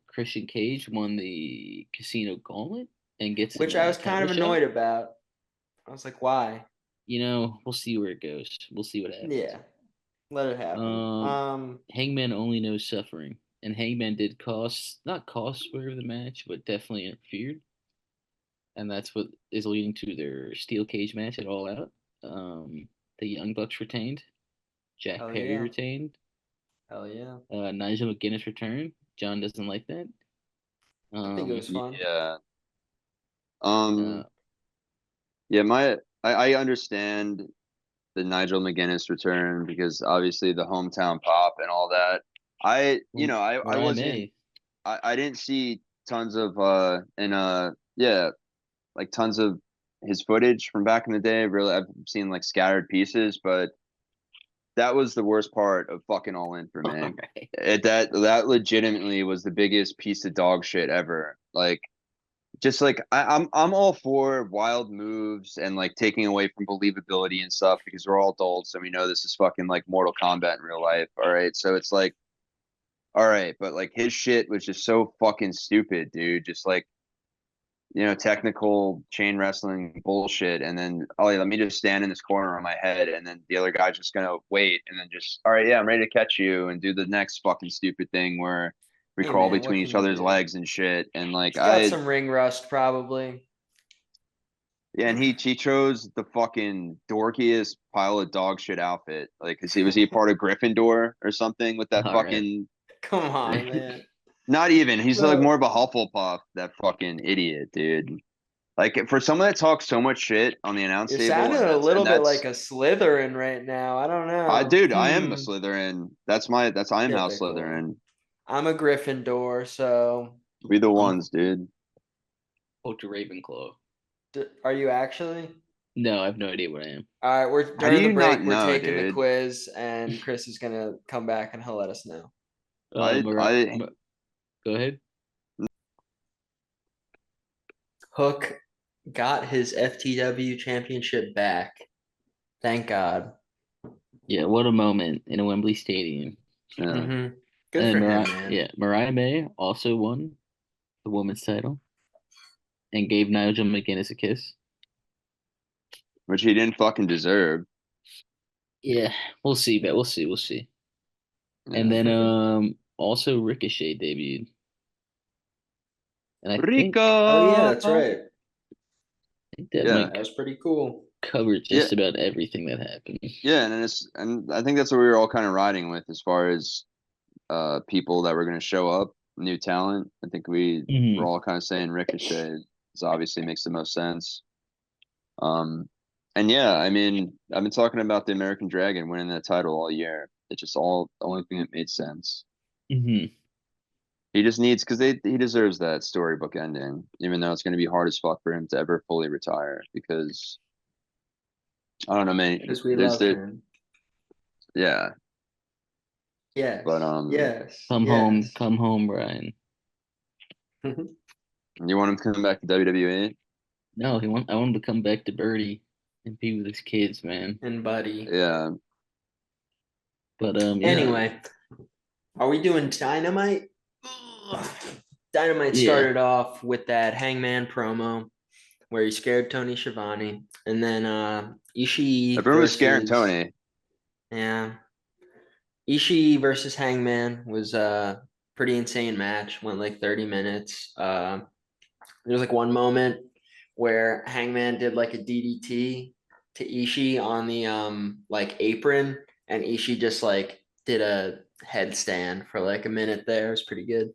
D: Christian Cage won the Casino Gauntlet and gets
B: Which
D: a
B: I was kind
D: title
B: of
D: shot.
B: annoyed about. I was like, why?
D: We'll see where it goes. We'll see what happens.
B: Yeah. Let it happen.
D: Hangman only knows suffering, and Hangman did not cost Swerve the match, but definitely interfered, and that's what is leading to their steel cage match at All Out. The Young Bucks retained, Jack
B: Hell
D: Perry
B: yeah.
D: retained,
B: Hell yeah.
D: Nigel McGuinness returned. John doesn't like that.
B: I think it was fun.
C: Yeah.
D: Uh,
C: Yeah. I understand the Nigel McGuinness return because obviously the hometown pop and all that. I
D: Mariah
C: wasn't.
D: May.
C: I didn't see tons of yeah, like tons of his footage from back in the day. Really, I've seen like scattered pieces, but that was the worst part of fucking All In for me.
D: Alright.
C: That legitimately was the biggest piece of dog shit ever. Like, just like I'm all for wild moves and like taking away from believability and stuff because we're all adults and we know this is fucking like Mortal Kombat in real life. All right, so it's like, all right, but like his shit was just so fucking stupid, dude. Just like, technical chain wrestling bullshit. And then, oh yeah, let me just stand in this corner on my head. And then the other guy's just going to wait. And then just, all right, yeah, I'm ready to catch you and do the next fucking stupid thing where we
B: Hey,
C: crawl
B: man, what
C: between
B: can
C: each
B: you
C: other's
B: do?
C: legs and shit. And like,
B: He's got some ring rust, probably.
C: yeah, and he chose the fucking dorkiest pile of dog shit outfit. Like, was he a part of Gryffindor or something with that
D: All right.
C: fucking?
B: Come on, man.
C: Not even. He's like
B: Bro,
C: more of a Hufflepuff. That fucking idiot, dude. Like for someone that talks so much shit on the announce
B: you're
C: table,
B: sounding
C: and
B: a
C: that's
B: little bit like a Slytherin right now. I don't know.
C: dude, I am a Slytherin. I am House
B: Typical.
C: Slytherin.
B: I'm a Gryffindor, so
C: We the
D: I'm
C: ones, dude.
D: to Ravenclaw.
B: are you actually?
D: No, I have no idea what I am.
B: All right, we're
C: How do
B: during the
C: you not
B: break. We're
C: know,
B: taking the
C: dude?
B: quiz, and Chris is gonna come back and he'll let us know.
C: I
D: Go ahead.
B: Hook got his FTW championship back. Thank God.
D: Yeah, what a moment in a Wembley Stadium.
C: yeah.
B: Mm-hmm. Good
D: And
B: for him,
D: Mariah,
B: man.
D: yeah, Mariah May also won the women's title and gave Nigel McGuinness a kiss.
C: Which he didn't fucking deserve.
D: Yeah, we'll see, but we'll see, we'll see.
C: Yeah.
D: And then also Ricochet debuted. And I think
B: Oh yeah,
C: Rico.
B: that's right.
D: that
C: Yeah.
B: That was pretty cool.
D: covered
C: Yeah.
D: just about everything that happened.
C: Yeah, and I think that's what we were all kind of riding with as far as people that were going to show up, new talent. I think we were all kind of saying Ricochet obviously makes the most sense. And yeah, I mean, I've been talking about the American Dragon winning that title all year. It's just all the only thing that made sense.
D: Hmm.
C: He just needs because he deserves that storybook ending, even though it's going to be hard as fuck for him to ever fully retire. Because I don't know, man.
B: Because we
C: There's
B: love
C: the
B: him.
C: yeah,
B: Yes.
C: but
B: Yes.
D: Come
B: Yes.
D: home, Brian.
C: you want him to come back to WWE?
D: No, I want him to come back to Birdie and be with his kids, man.
B: And Buddy.
C: Yeah,
D: But yeah,
B: Anyway, are we doing Dynamite? Ugh. Dynamite
D: yeah.
B: started off with that Hangman promo where he scared Tony Schiavone, and then Ishii
C: everyone was scaring
B: versus
C: Tony.
B: yeah, Ishii versus Hangman was a pretty insane match. Went like 30 minutes. There was like one moment where Hangman did like a DDT to Ishii on the like apron, and Ishii just like did a headstand for like a minute there. It was pretty good.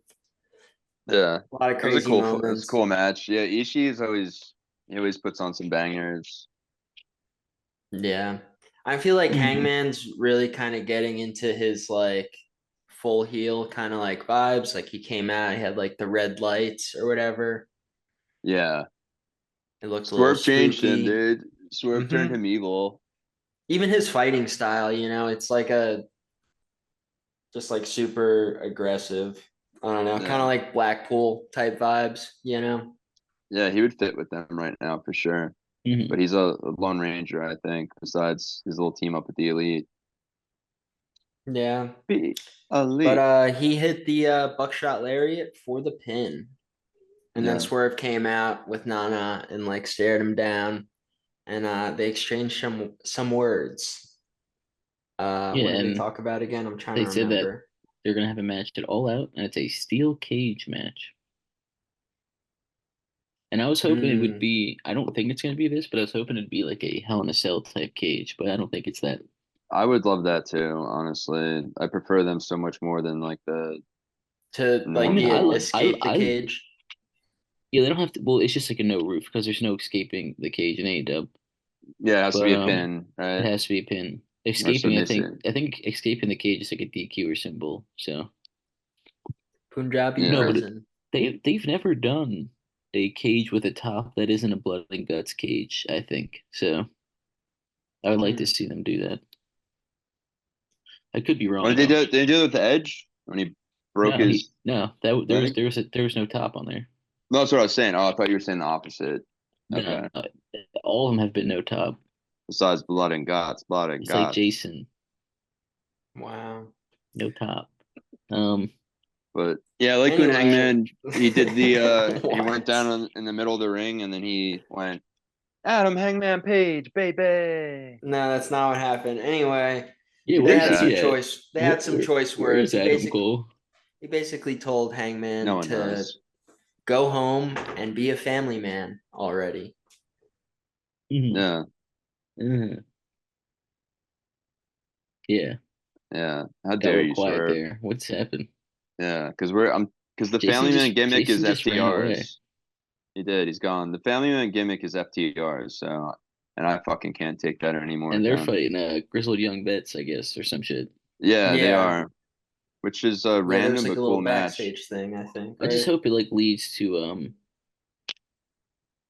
C: Yeah,
B: A lot of
C: it was a
B: crazy
C: it was a
B: moments.
C: cool match. Yeah, Ishii is always he always puts on some bangers.
B: Yeah. I feel like
D: Mhm.
B: Hangman's really kind of getting into his like full heel kind of like vibes. Like he came out, he had like the red lights or whatever.
C: Yeah,
B: It looked a little
C: Swerve changed him,
B: spooky.
C: dude. Swerve turned
B: Hmm.
C: him evil.
B: Even his fighting style, it's like a just like super aggressive. I don't know, kind of
C: Yeah,
B: like Blackpool type vibes.
C: yeah, he would fit with them right now for sure.
D: Mhm.
C: But he's a lone ranger, I think. Besides his little team up with the elite.
B: Yeah.
C: Be
B: But
C: elite.
B: he hit the buckshot lariat for the pin. And then
C: Yeah,
B: Swerve came out with Nana and like stared him down, and they exchanged some words.
D: Yeah,
B: What did they
D: and
B: talk about again? I'm trying
D: they
B: to
D: said that
B: remember.
D: they're gonna have a match at All Out, and it's a steel cage match. And I was hoping it would
B: Hmm.
D: be. I don't think it's gonna be this, but I was hoping it'd be like a Hell in a Cell type cage. But I don't think it's that.
C: I would love that too, honestly. I prefer them so much more than like the
B: To
D: I
B: like
D: mean,
B: be
C: normal.
B: escape the cage.
D: yeah, they don't have to. Well, it's just like a no roof because there's no escaping the cage in AEW.
C: Yeah, it has to
D: But
C: be a pin,
D: it
C: right?
D: has to be a pin.
C: Or
D: Escaping,
C: submission.
D: I think escaping the cage is like a DQ or symbol. So
B: Punjabi
D: no,
C: Yeah.
D: but
B: prison.
D: they've never done a cage with a top that isn't a blood and guts cage. I think so. I would like to
B: Hmm.
D: see them do that. I could be
C: What
D: wrong
C: did they
D: though.
C: do? Did they do it with the Edge when he broke his
D: No,
C: leg?
D: there was no top on there.
C: No, that's what I was saying. Oh, I thought you were saying the opposite.
D: No,
C: Okay.
D: all of them have been no top.
C: Besides blood and guts, blood and
D: It's like
C: guts.
D: Jason,
B: Wow.
D: no top. Um,
C: But yeah, I like when
B: Anyway,
C: Hangman he did the he went
B: what?
C: down in the middle of the ring and then he went Adam Hangman Page, baby.
B: No, that's not what happened. Anyway,
D: yeah,
B: they
C: Did
B: had
D: where's
B: some
D: he
C: that?
D: at?
B: choice. They had some choice
D: Where is
B: words. He
D: Adam
B: basically
D: Cole?
B: he basically told
C: No
B: Hangman
C: one
B: to
C: knows.
B: go home and be a family man already.
D: Mhm.
C: Yeah,
D: Mhm. Yeah,
C: yeah. How
D: got a
C: dare
D: little
C: you,
D: quiet
C: Swerve?
D: there. What's happened?
C: Yeah, because the Family Man gimmick is
D: Jason just ran away,
C: FTRs. He did. He's gone. The Family Man gimmick is FTRs. So, and I fucking can't take that anymore
D: and
C: with
D: they're
C: them.
D: fighting grizzled young vets, I guess, or some shit.
C: Yeah, they
B: Yeah.
C: are. Which is a
B: Yeah, there was
C: random
B: like
C: but
B: a
C: cool
B: little
C: match.
B: backstage thing, I think,
D: I just
B: right?
D: hope it like leads to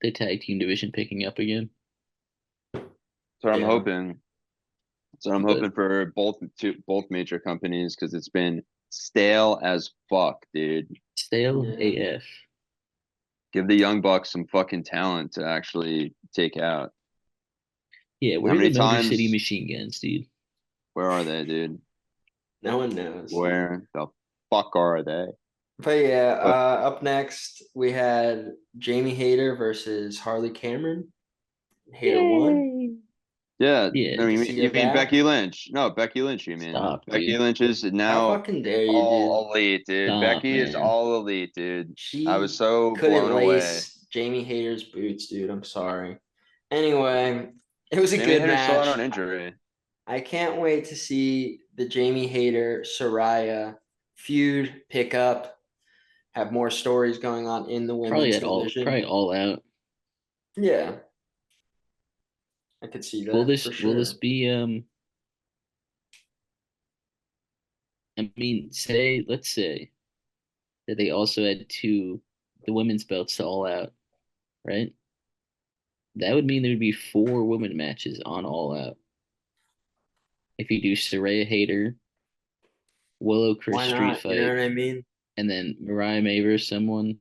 D: the tag team division picking up again.
C: That's what I'm
B: Yeah.
C: hoping. So I'm
D: But
C: hoping for both major companies because it's been stale as fuck, dude.
D: stale
B: Yeah.
D: AF.
C: Give the Young Bucks some fucking talent to actually take out.
D: Yeah,
C: How
D: where are the
C: many
D: Motor City
C: times?
D: Machine Guns, dude?
C: Where are they, dude?
B: No one knows.
C: Where the fuck are they?
B: But yeah,
C: But
B: up next we had Jamie Hayter versus Harley Cameron. Hayter won.
D: Yay!
C: yeah,
D: Yeah,
C: no,
B: Good to see her
C: you mean Becky
B: back.
C: Lynch? No, Becky Lynch. You mean
D: stop,
C: Becky
D: dude.
C: Lynch is
B: How
C: now
B: fucking dare you, dude?
C: all elite, dude.
D: Stop,
C: Becky is
D: man.
C: all elite, dude. I was
B: She
C: so blown
B: couldn't
C: away.
B: lace Jamie Hayter's boots, dude. I'm sorry. Anyway, it was a
C: Jamie
B: good
C: Hayter's still out on
B: match.
C: injury.
B: I can't wait to see the Jamie Hayter Soraya feud pick up, have more stories going on in the women's division.
D: Probably all out.
B: Yeah. I could see
D: Will
B: that
D: this
B: for
D: will
B: sure.
D: this be I mean, let's say that they also add the women's belts to All Out, right? That would mean there would be 4 women matches on All Out. If you do Saraya Hayter, Willow Chris
B: Why
D: street
B: not? You know
D: fight,
B: what I mean?
D: and then Mariah May versus someone,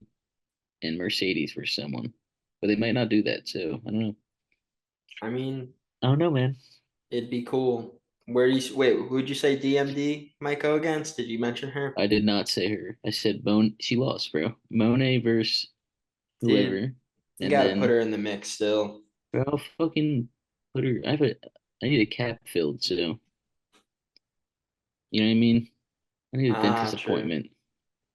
D: and Mercedes versus someone. But they might not do that, so I don't know.
B: I mean,
D: I don't know, man.
B: it'd be cool. Where do you wait? Who'd you say DMD might go against? Did you mention her?
D: I did not say her. I said Bone. She lost, bro. Monet versus
B: Dude,
D: whoever,
B: you
D: and
B: got to put
D: then
B: her in the mix still.
D: bro, I'll fucking put her. I need a cap filled, so you know what I mean. I need a
B: Ah,
D: dentist
B: true.
D: appointment,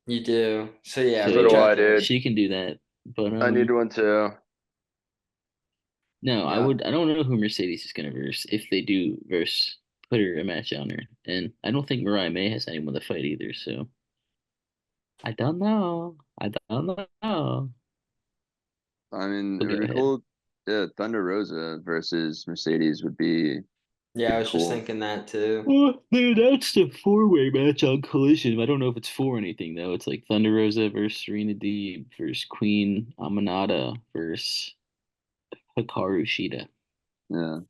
B: You do. So yeah,
C: So
B: reach
C: do
D: so
C: I,
B: out to her.
C: dude.
D: she can do that. But
C: I need one too.
D: no, I
B: Yeah.
D: would. I don't know who Mercedes is gonna verse if they do verse. Put her a match on her, and I don't think Mariah May has anyone to fight either. So I don't know. I don't know.
C: I mean, it
D: But
C: would
D: go
C: be
D: ahead.
C: cool. Yeah, Thunder Rosa versus Mercedes would be
B: Yeah, I
C: pretty
B: was just
C: cool.
B: thinking that too.
D: Well, they announced a 4-way match on Collision. I don't know if it's for anything though. It's like Thunder Rosa versus Serena Deeb versus Queen Amanada versus Hikaru Shida.
C: Yeah.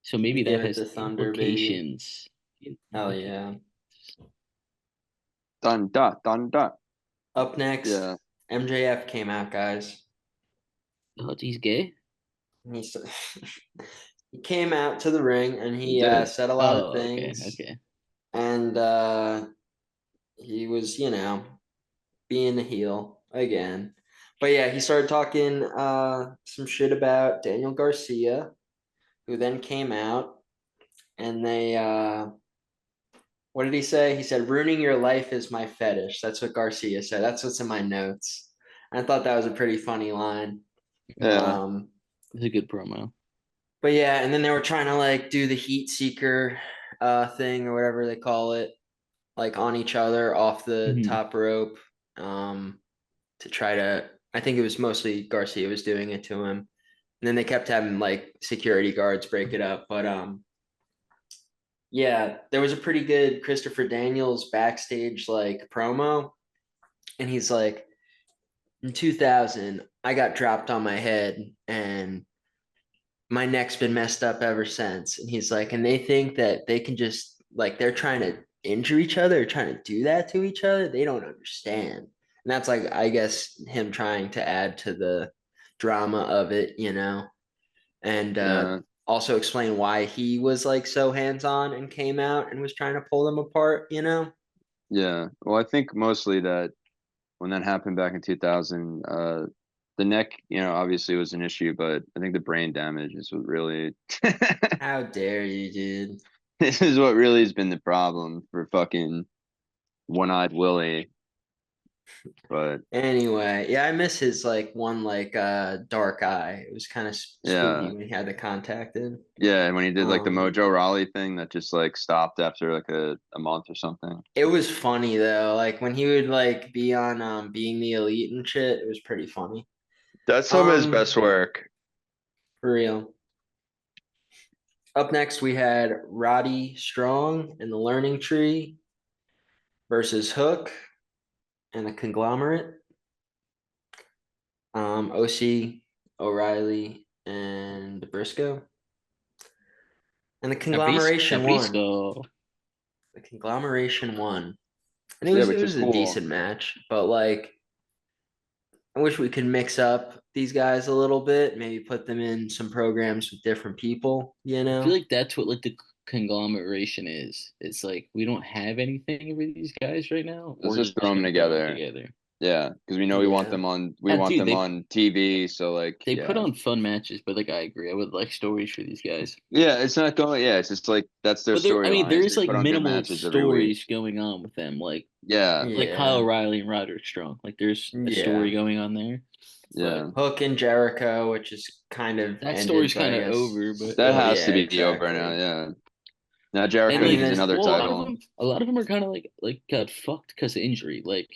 D: So maybe
B: Give
D: that
B: it
D: has
B: to Thunder, baby.
D: implications.
B: Hell yeah.
C: Thunder, thunder.
B: Up next,
C: Yeah,
B: MJF came out, guys.
D: Oh, he's gay.
B: He's he came out to the ring and
C: he
B: he
C: did.
B: said a lot of
D: Oh, okay,
B: things,
D: okay.
B: and he was, being a heel again. But yeah, he started talking some shit about Daniel Garcia, who then came out and they what did he say? He said, "Ruining your life is my fetish." That's what Garcia said. That's what's in my notes. I thought that was a pretty funny line.
C: Yeah,
B: Um,
D: It's a good promo.
B: but yeah, and then they were trying to like do the heat seeker thing or whatever they call it, like on each other off the
D: Hmm.
B: top rope. To try to I think it was mostly Garcia was doing it to him. And then they kept having like security guards break it up. But yeah, there was a pretty good Christopher Daniels backstage like promo. And he's like, in 2000, I got dropped on my head and my neck's been messed up ever since. And he's like, and they think that they can just like they're trying to injure each other, trying to do that to each other. They don't understand. And that's like, I guess, him trying to add to the drama of it. And
C: yeah,
B: also explain why he was like so hands-on and came out and was trying to pull them apart.
C: yeah. Well, I think mostly that when that happened back in 2000, the neck, obviously was an issue, but I think the brain damage is what really,
B: How dare you, dude?
C: this is what really has been the problem for fucking One-Eyed Willie. But
B: Anyway, yeah, I miss his like one like dark eye. It was kind of
C: yeah,
B: spooky when he had the contact in.
C: yeah. And when he did like the
B: Um,
C: Mojo Raleigh thing that just like stopped after like a month or something.
B: it was funny though. Like when he would like be on Being the Elite and shit, it was pretty funny.
C: That's some of his
B: Um,
C: best work.
B: for real. Up next we had Roddy Strong and the Learning Tree versus Hook and the Conglomerate. OC, O'Reilly, and Briscoe. And the conglomeration won.
D: Fabrisco.
B: The conglomeration won. And it
C: Yeah,
B: was it
C: which is
B: was a
C: cool.
B: decent match, but like I wish we could mix up these guys a little bit, maybe put them in some programs with different people, you
D: I feel
B: know?
D: like that's what like the conglomeration is. It's like we don't have anything for these guys right now.
C: Let's
D: We're
C: just throw
D: just
C: them
D: gonna throw them
C: together.
D: together.
C: Yeah, because we know
B: Yeah.
C: we
D: And
C: want
D: dude,
C: them
D: they
C: on TV. So like,
D: they put
C: yeah,
D: on fun matches, but like I agree, I would like stories for these guys.
C: yeah. It's not going. Yeah, it's just like that's their
D: But I mean,
C: storyline. Is
D: there's
C: they
D: like
C: put on good
D: minimal
C: matches every week.
D: stories going on with them,
C: Yeah,
D: like Kyle
B: Yeah.
D: O'Reilly and Roderick Strong. Like there's a story
B: Yeah.
D: going on there, but
C: yeah.
B: Hook and Jericho, which is kind of
D: that
B: ended,
D: story's
B: but I
D: kind of
B: guess
D: over. But
C: That
B: still,
C: has to
B: yeah,
C: be over now.
B: exactly.
C: Yeah. Now
B: I
C: Jericho
B: mean,
C: needs
B: there's
C: another
D: well,
C: title.
D: a lot of them are kind of like got fucked because of injury. Like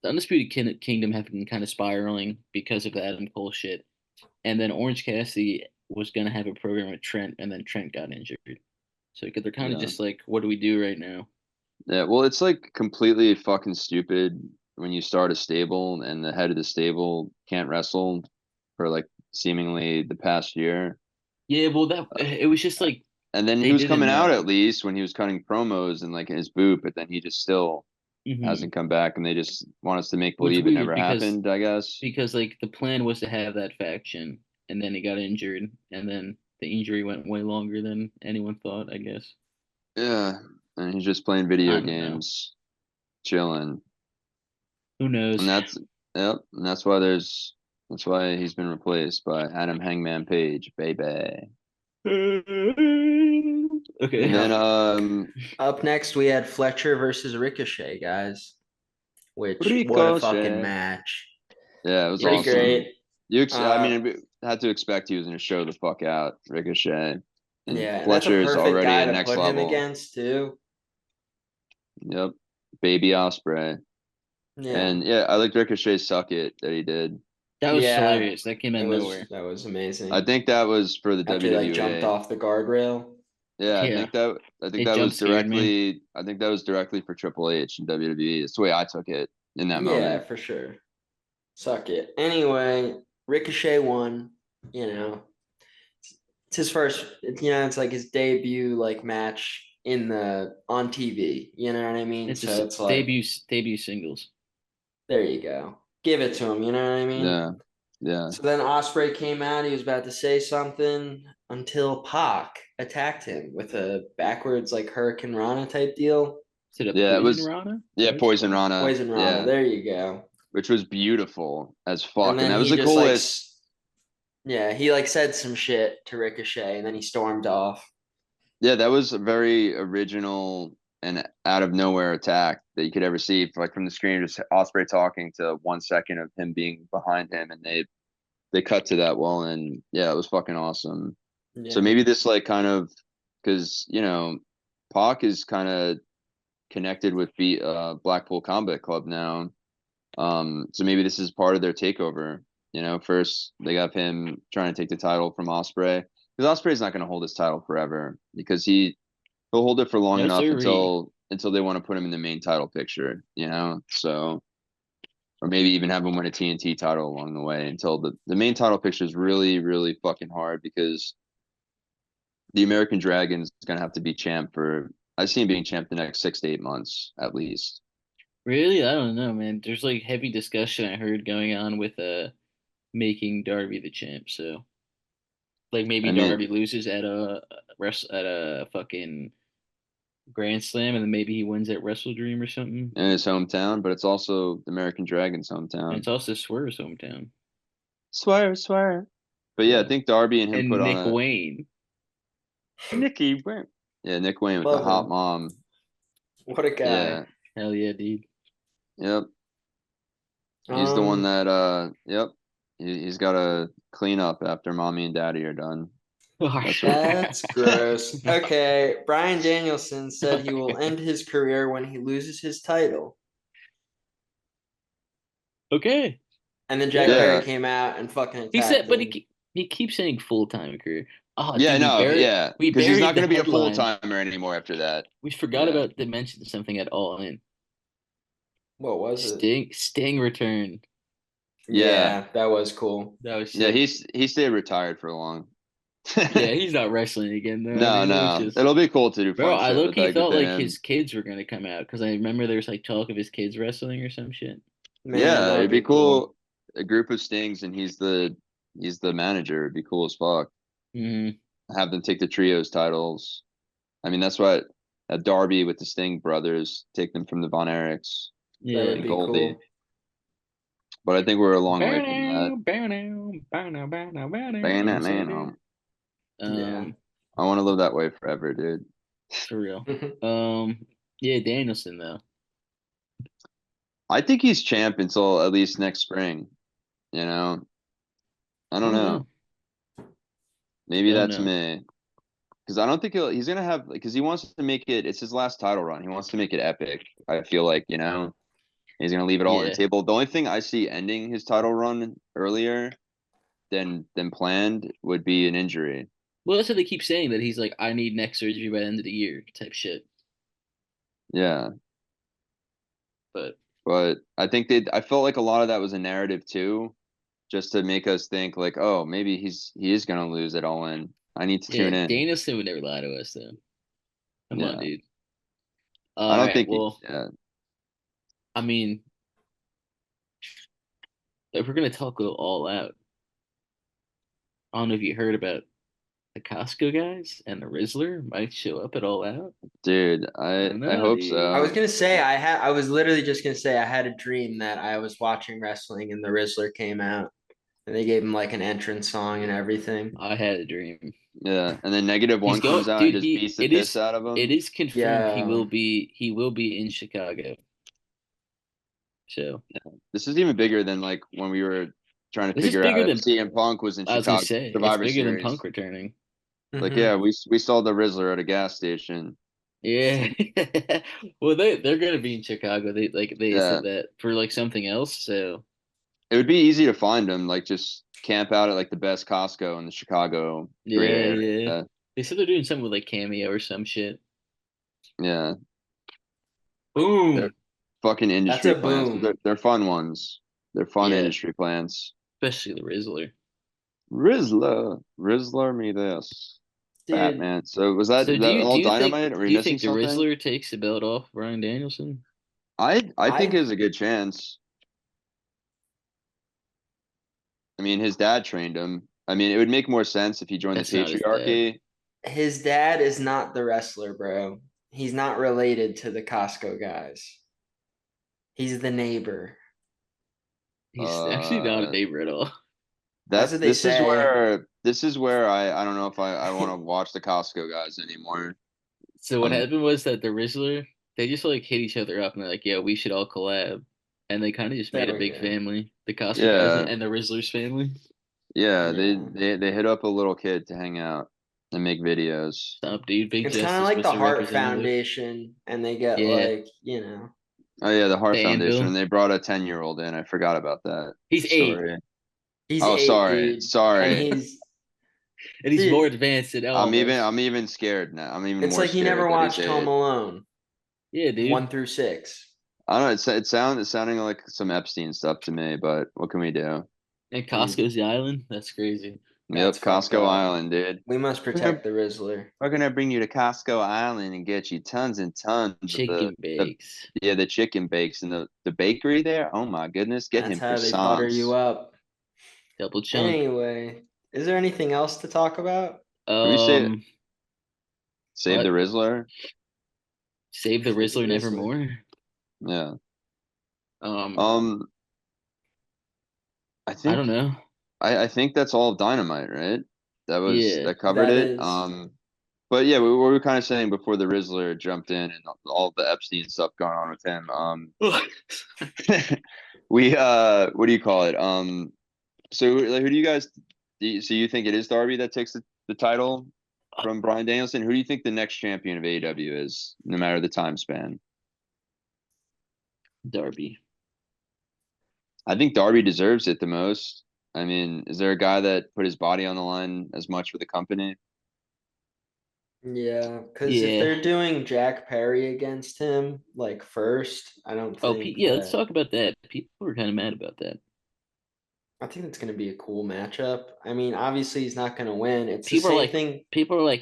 D: the Undisputed Kingdom have been kind of spiraling because of the Adam Cole shit, and then Orange Cassidy was gonna have a program with Trent, and then Trent got injured. So they're kind of
C: Yeah.
D: just like, what do we do right now?
C: Yeah, well, it's like completely fucking stupid when you start a stable and the head of the stable can't wrestle for like seemingly the past year.
D: Yeah, well, that it was just like
C: And then he
D: they
C: was
D: didn't
C: coming out
D: know.
C: at least when he was cutting promos and like in his boot, but then he just still
D: Hmm.
C: hasn't come back and they just want us to make
D: What's
C: believe it
D: weird
C: never happened, I guess.
D: because like the plan was to have that faction, and then he got injured, and then the injury went way longer than anyone thought. I guess.
C: Yeah. And he's just playing
D: I
C: video
D: don't know.
C: games, chilling.
D: Who
C: And
D: knows?
C: and that's why he's been replaced by Adam Hangman Page, baby. And
D: Okay.
C: then
B: Yeah. Up next, we had Fletcher versus Ricochet, guys. Which what a fucking
C: Ricochet.
B: match!
C: Yeah, it was
B: Pretty
C: awesome.
B: great.
C: I
B: Uh,
C: mean, had to expect he was going to show the fuck out, Ricochet. And
B: yeah, and that's a
C: Fletcher is
B: perfect
C: already
B: guy
C: a
B: to
C: next
B: put him
C: level.
B: against too.
C: Yep. Baby Osprey.
B: Yeah,
C: And yeah, I liked Ricochet's suck it that he did.
D: That was
B: yeah,
D: hilarious. That came out
B: it
D: of
B: was
D: nowhere.
B: that was
C: I
B: amazing.
C: think that was for the
B: After he like jumped
C: WWE.
B: off the guardrail.
C: Yeah,
D: Yeah,
C: I think
D: it
C: that
D: jump
C: was
D: scared me.
C: directly I think that was directly for Triple H and WWE. It's the way I took it in that
B: Yeah,
C: moment.
B: for sure. Suck it. Anyway, Ricochet won. You know, it's his first. It's like his debut like match in the on TV. You know what I mean?
D: It's
B: So
D: a
B: it's like
D: debut singles.
B: there you go. Give it to him. You know what I mean?
C: Yeah. Yeah.
B: So then Osprey came out. He was about to say something until Pac attacked him with a backwards like Hurricane Rana type deal.
D: Is it a
C: Yeah, it
D: poison
C: was
D: Rana? Is that
C: yeah,
D: what it's
C: Poison
D: called?
C: Rana.
B: Poison Rana.
C: Yeah.
B: There you go.
C: Which was beautiful as
B: And
C: fuck. And
B: then
C: that was
B: he
C: the
B: just like,
C: coolest.
B: yeah, he like said some shit to Ricochet, and then he stormed off.
C: Yeah, that was a very original and out of nowhere attack that you could ever see. Like from the screen, just Osprey talking to 1 second of him being behind him, and they cut to that well, and yeah, it was fucking awesome. So
B: Yeah,
C: maybe this like kind of because Pac is kind of connected with the Blackpool Combat Club now. So maybe this is part of their takeover. First they got him trying to take the title from Osprey because Osprey's not going to hold his title forever because he'll hold it for long
D: No,
C: enough
D: sirree.
C: until they want to put him in the main title picture. So or maybe even have him win a TNT title along the way until the main title picture is really really fucking hard because the American Dragon's going to have to be champ for. I see him being champ the next 6 to 8 months at least.
D: Really? I don't know, man. There's like heavy discussion I heard going on with making Darby the champ. So like maybe
C: I mean,
D: Darby loses at a fucking Grand Slam, and then maybe he wins at Wrestle Dream or something.
C: in his hometown, but it's also the American Dragon's
D: And
C: hometown.
D: it's also Swerve's hometown.
C: Swear, swear. But yeah, I
D: Yeah.
C: think Darby and him put
D: And
C: on
D: Nick
C: a
D: Wayne.
C: Nicky Wayne. Yeah, Nick Wayne with the
B: love
C: hot
B: him.
C: mom.
B: What a guy.
C: Yeah,
D: Hell yeah, dude.
C: yep. He's the one
B: Um,
C: that yep. He's got to clean up after mommy and daddy are done. That's what.
B: that's gross. Okay, Brian Danielson said he will end his career when he loses his title.
D: Okay.
B: And then Jack
D: Yeah.
B: Perry
C: Yeah,
B: came out and fucking
D: He said,
B: attacked
D: but
B: him.
D: he keeps saying full time career. Oh,
C: yeah,
D: dude,
C: no, yeah,
D: we
C: because he's not
D: buried the
C: going to be a full
D: headline.
C: timer anymore after that.
D: We forgot
C: Yeah,
D: about to mention something at all in.
B: What was it?
D: Sting returned.
C: yeah,
B: Yeah, that was cool.
D: That was
C: yeah.
D: sick.
C: He stayed retired for long.
D: Yeah, he's not wrestling again though. I
C: No,
D: mean, it was
C: no,
D: just
C: it'll be cool to do
D: bro.
C: fun
D: I
C: shit
D: low
C: with
D: key
C: like
D: thought
C: within
D: like
C: him.
D: his kids were gonna come out because I remember there was like talk of his kids wrestling or some shit.
B: Man,
C: Yeah,
B: that would
C: it'd
B: be
C: be
B: cool.
C: cool. A group of Stings and he's the manager. It'd be cool as fuck.
D: Hmm.
C: Have them take the trios titles. I mean, that's what a Darby with the Sting brothers take them from the Von Erichs
B: That
D: Yeah.
B: would
C: and
B: be
C: Goldie.
B: cool.
C: But I think we're a long way
D: Bow
C: from that.
D: now, bow now, bow now, bow now, bow now. You know, so good.
C: I
B: Yeah.
C: want to live that way forever, dude.
D: For real. Um, yeah, Danielson though.
C: I think he's champ until at least next spring. You know, I
D: I
C: don't
D: don't
C: know.
D: know. I
C: Maybe
D: don't
C: that's
D: know.
C: me. Because I don't think he's gonna have because he wants to make it. It's his last title run. He wants to make it epic. I feel like he's gonna leave it all on the
D: Yeah.
C: table. The only thing I see ending his title run earlier than planned would be an injury.
D: Well, that's what they keep saying, that he's like, I need neck surgery by the end of the year type shit.
C: Yeah.
D: But
C: But I think I felt like a lot of that was a narrative too, just to make us think like, oh, maybe he is gonna lose at All In. I need to
D: yeah,
C: tune in.
D: Danielson would never lie to us though. Come on,
C: Yeah.
D: dude.
C: I
D: All
C: don't
D: right.
C: think
D: Well,
C: yeah.
D: I mean, if we're gonna talk all out, I don't know if you heard about the Costco guys and the Rizzler might show up at All Out.
C: Dude,
D: I
C: I
D: don't know,
C: hope
D: dude.
B: I was
C: so.
B: gonna say I was literally just gonna say I had a dream that I was watching wrestling and the Rizzler came out and they gave him like an entrance song and everything.
D: I had a dream.
C: Yeah. And then negative
D: He's
C: one
D: going,
C: comes out and
D: dude.
C: just beats the piss out of
D: It
C: him.
D: is confirmed
B: Yeah.
D: he will be in Chicago. So
C: This is even bigger than like when we were trying to
D: this is
C: figure out
D: bigger
C: if
D: than
C: CM Punk was in
D: I was gonna
C: Chicago
D: say. It's
C: Survivor
D: bigger than Punk
C: Series.
D: returning.
C: Like,
B: Mhm.
C: yeah, we saw the Rizzler at a gas station.
D: Yeah. Well, they're gonna be in Chicago. They
C: Yeah.
D: said that for like something else. So
C: It would be easy to find him, like just camp out at like the best Costco in the Chicago greater
D: yeah, yeah.
C: area.
D: They said they're doing something with like Cameo or some shit.
C: Yeah. They're
D: Boom.
C: fucking
B: That's
C: industry
B: a
C: plans.
B: boom.
C: They're fun ones. They're fun
D: Yeah,
C: industry plans.
D: especially the Rizzler.
C: Rizzler me this.
B: Dude,
C: Batman. So was
D: So
C: that all Dynamite? Or are we
D: do you
C: missing
D: think the
C: something?
D: Rizzler takes the belt off Brian Danielson?
C: I think
B: I
C: there's a good chance. I mean, his dad trained him. I mean, it would make more sense if he joined the
D: That's not his dad.
C: patriarchy.
B: his dad is not the wrestler, bro. He's not related to the Costco guys. He's the neighbor.
D: He's actually not a
C: Uh,
D: neighbor at all.
B: That's
C: That's
B: what they say.
C: this is where I don't know if I want to watch the Costco guys anymore.
D: So what
C: Um,
D: happened was that the Rizzler, they just like hit each other up and they're like, yeah, we should all collab. And they kind of just made
B: There
D: a
B: we
D: big
B: go.
D: family, the Costco guys
C: yeah,
D: and the Rizzlers family.
C: yeah.
B: Yeah.
C: They hit up a little kid to hang out and make videos.
D: Stop, dude. Big
B: It's kind of
D: Justice,
B: like the
D: Mr.
B: Heart
D: Representative.
B: Foundation, and they get
D: Yeah,
B: like, you know,
C: Oh yeah, the Heart
D: the
C: Foundation,
D: Anvil.
C: and they brought a 10-year-old in. I forgot about that
D: He's 8,
C: story.
B: he's
C: Oh,
B: eight,
C: sorry,
B: dude, and
C: sorry.
D: and he's more
B: dude,
D: advanced than Elvis.
C: I'm even scared now. I'm even
B: it's
C: more
B: like he
C: scared
B: never
C: that he's
B: watched Home
C: 8.
B: Alone
D: Yeah, dude.
B: 1 through 6.
C: I don't know. It's sounding like some Epstein stuff to me, but what can we do?
D: And
B: Dude,
D: Costco's the island. That's crazy.
B: that's
C: Yep,
B: fucked
C: Costco
B: up.
C: Island, dude.
B: We must
C: We're gonna
B: protect the Rizzler.
C: we're gonna bring you to Costco Island and get you tons and tons of
D: Chicken
C: the
D: bakes.
C: yeah, the chicken bakes and the bakery there. Oh my goodness, get
B: That's
C: him
B: how they butter you
C: croissants.
B: up.
D: Double chunk.
B: Anyway, is there anything else to talk about?
C: Can we say
D: Um,
C: save the
D: what?
C: Rizzler?
D: Save the
B: Save the
D: Rizzler
B: Rizzler.
D: nevermore.
C: Yeah.
D: Um,
C: Um, I
D: I don't
C: think
D: know.
C: I think that's all of Dynamite, right?
D: Yeah.
C: That covered
B: That
C: it.
B: is.
C: But yeah, we were kind of saying before the Rizzler jumped in and all the Epstein stuff going on with him. We what do you call it? So like, who do you guys? So you think it is Darby that takes the title from Brian Danielson? Who do you think the next champion of AEW is, no matter the time span?
D: Darby.
C: I think Darby deserves it the most. I mean, is there a guy that put his body on the line as much for the company?
B: Yeah, because if
D: Yeah.
B: they're doing Jack Perry against him, like first, I don't
D: Oh,
B: think
D: yeah. Let's
B: that.
D: talk about that. People were kind of mad about that.
B: I think it's going to be a cool matchup. I mean, obviously, he's not going to win. It's the
D: People are
B: same
D: like,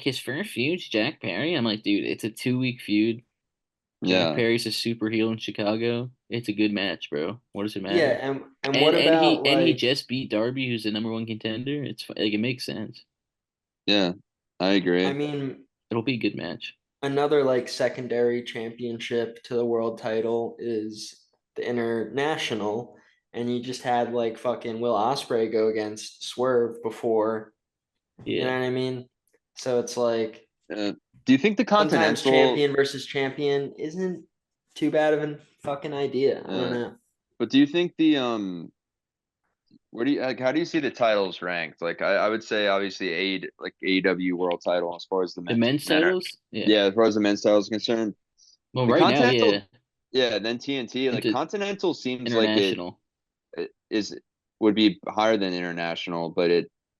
B: thing.
D: his first feud's Jack Perry. I'm like, dude, it's a 2-week feud. Jack
C: Yeah,
D: Perry's a super heel in Chicago. It's a good match, bro. What does it
B: Yeah,
D: matter?
B: and what about
D: And he
B: like,
D: just beat Darby, who's the #1 contender. Like it makes sense.
C: yeah, I
B: I
C: agree.
B: mean,
D: It'll be a good match.
B: another like secondary championship to the world title is the international, and you just had like fucking Will Ospreay go against Swerve before. You know
D: Yeah.
B: what I mean? So it's like
C: Do you think the
B: sometimes
C: Continental?
B: champion versus champion isn't too bad of a fucking idea. I don't
C: Uh,
B: know.
C: but do you think the where do you like, how do you see the titles ranked? Like I would say obviously like AEW World Title as far as the
D: The
C: men's
D: men's
C: men are.
D: titles? Yeah.
C: Yeah, as far as the men's title is concerned,
D: Well,
C: the
D: right now,
C: Continental.
D: yeah.
C: Yeah, then TNT. Like
D: Into
C: Continental seems like
D: international.
C: it is. would be higher than international, but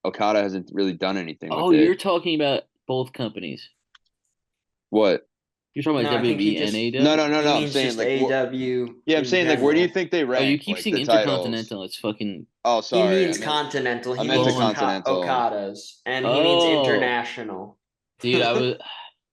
C: Okada hasn't really done anything
D: Oh,
C: with it.
D: you're talking about both companies.
C: What?
D: You're talking about
B: No, I think he
D: WWE and
B: just
C: No,
D: AEW?
C: no, no,
B: he
C: no. I'm
B: means
C: saying
B: just
C: like what?
B: AW
C: Yeah, I'm
B: in
C: saying like where do you
B: general.
C: think they
D: Oh, you
C: rank
D: keep
C: like
D: seeing
C: the titles?
D: Intercontinental. It's fucking.
C: Oh,
B: He
C: sorry.
B: means continental.
C: I
B: He
C: meant the
B: means
D: Oh,
C: continental.
B: Okadas, and he means
D: oh,
B: international.
D: dude, I would,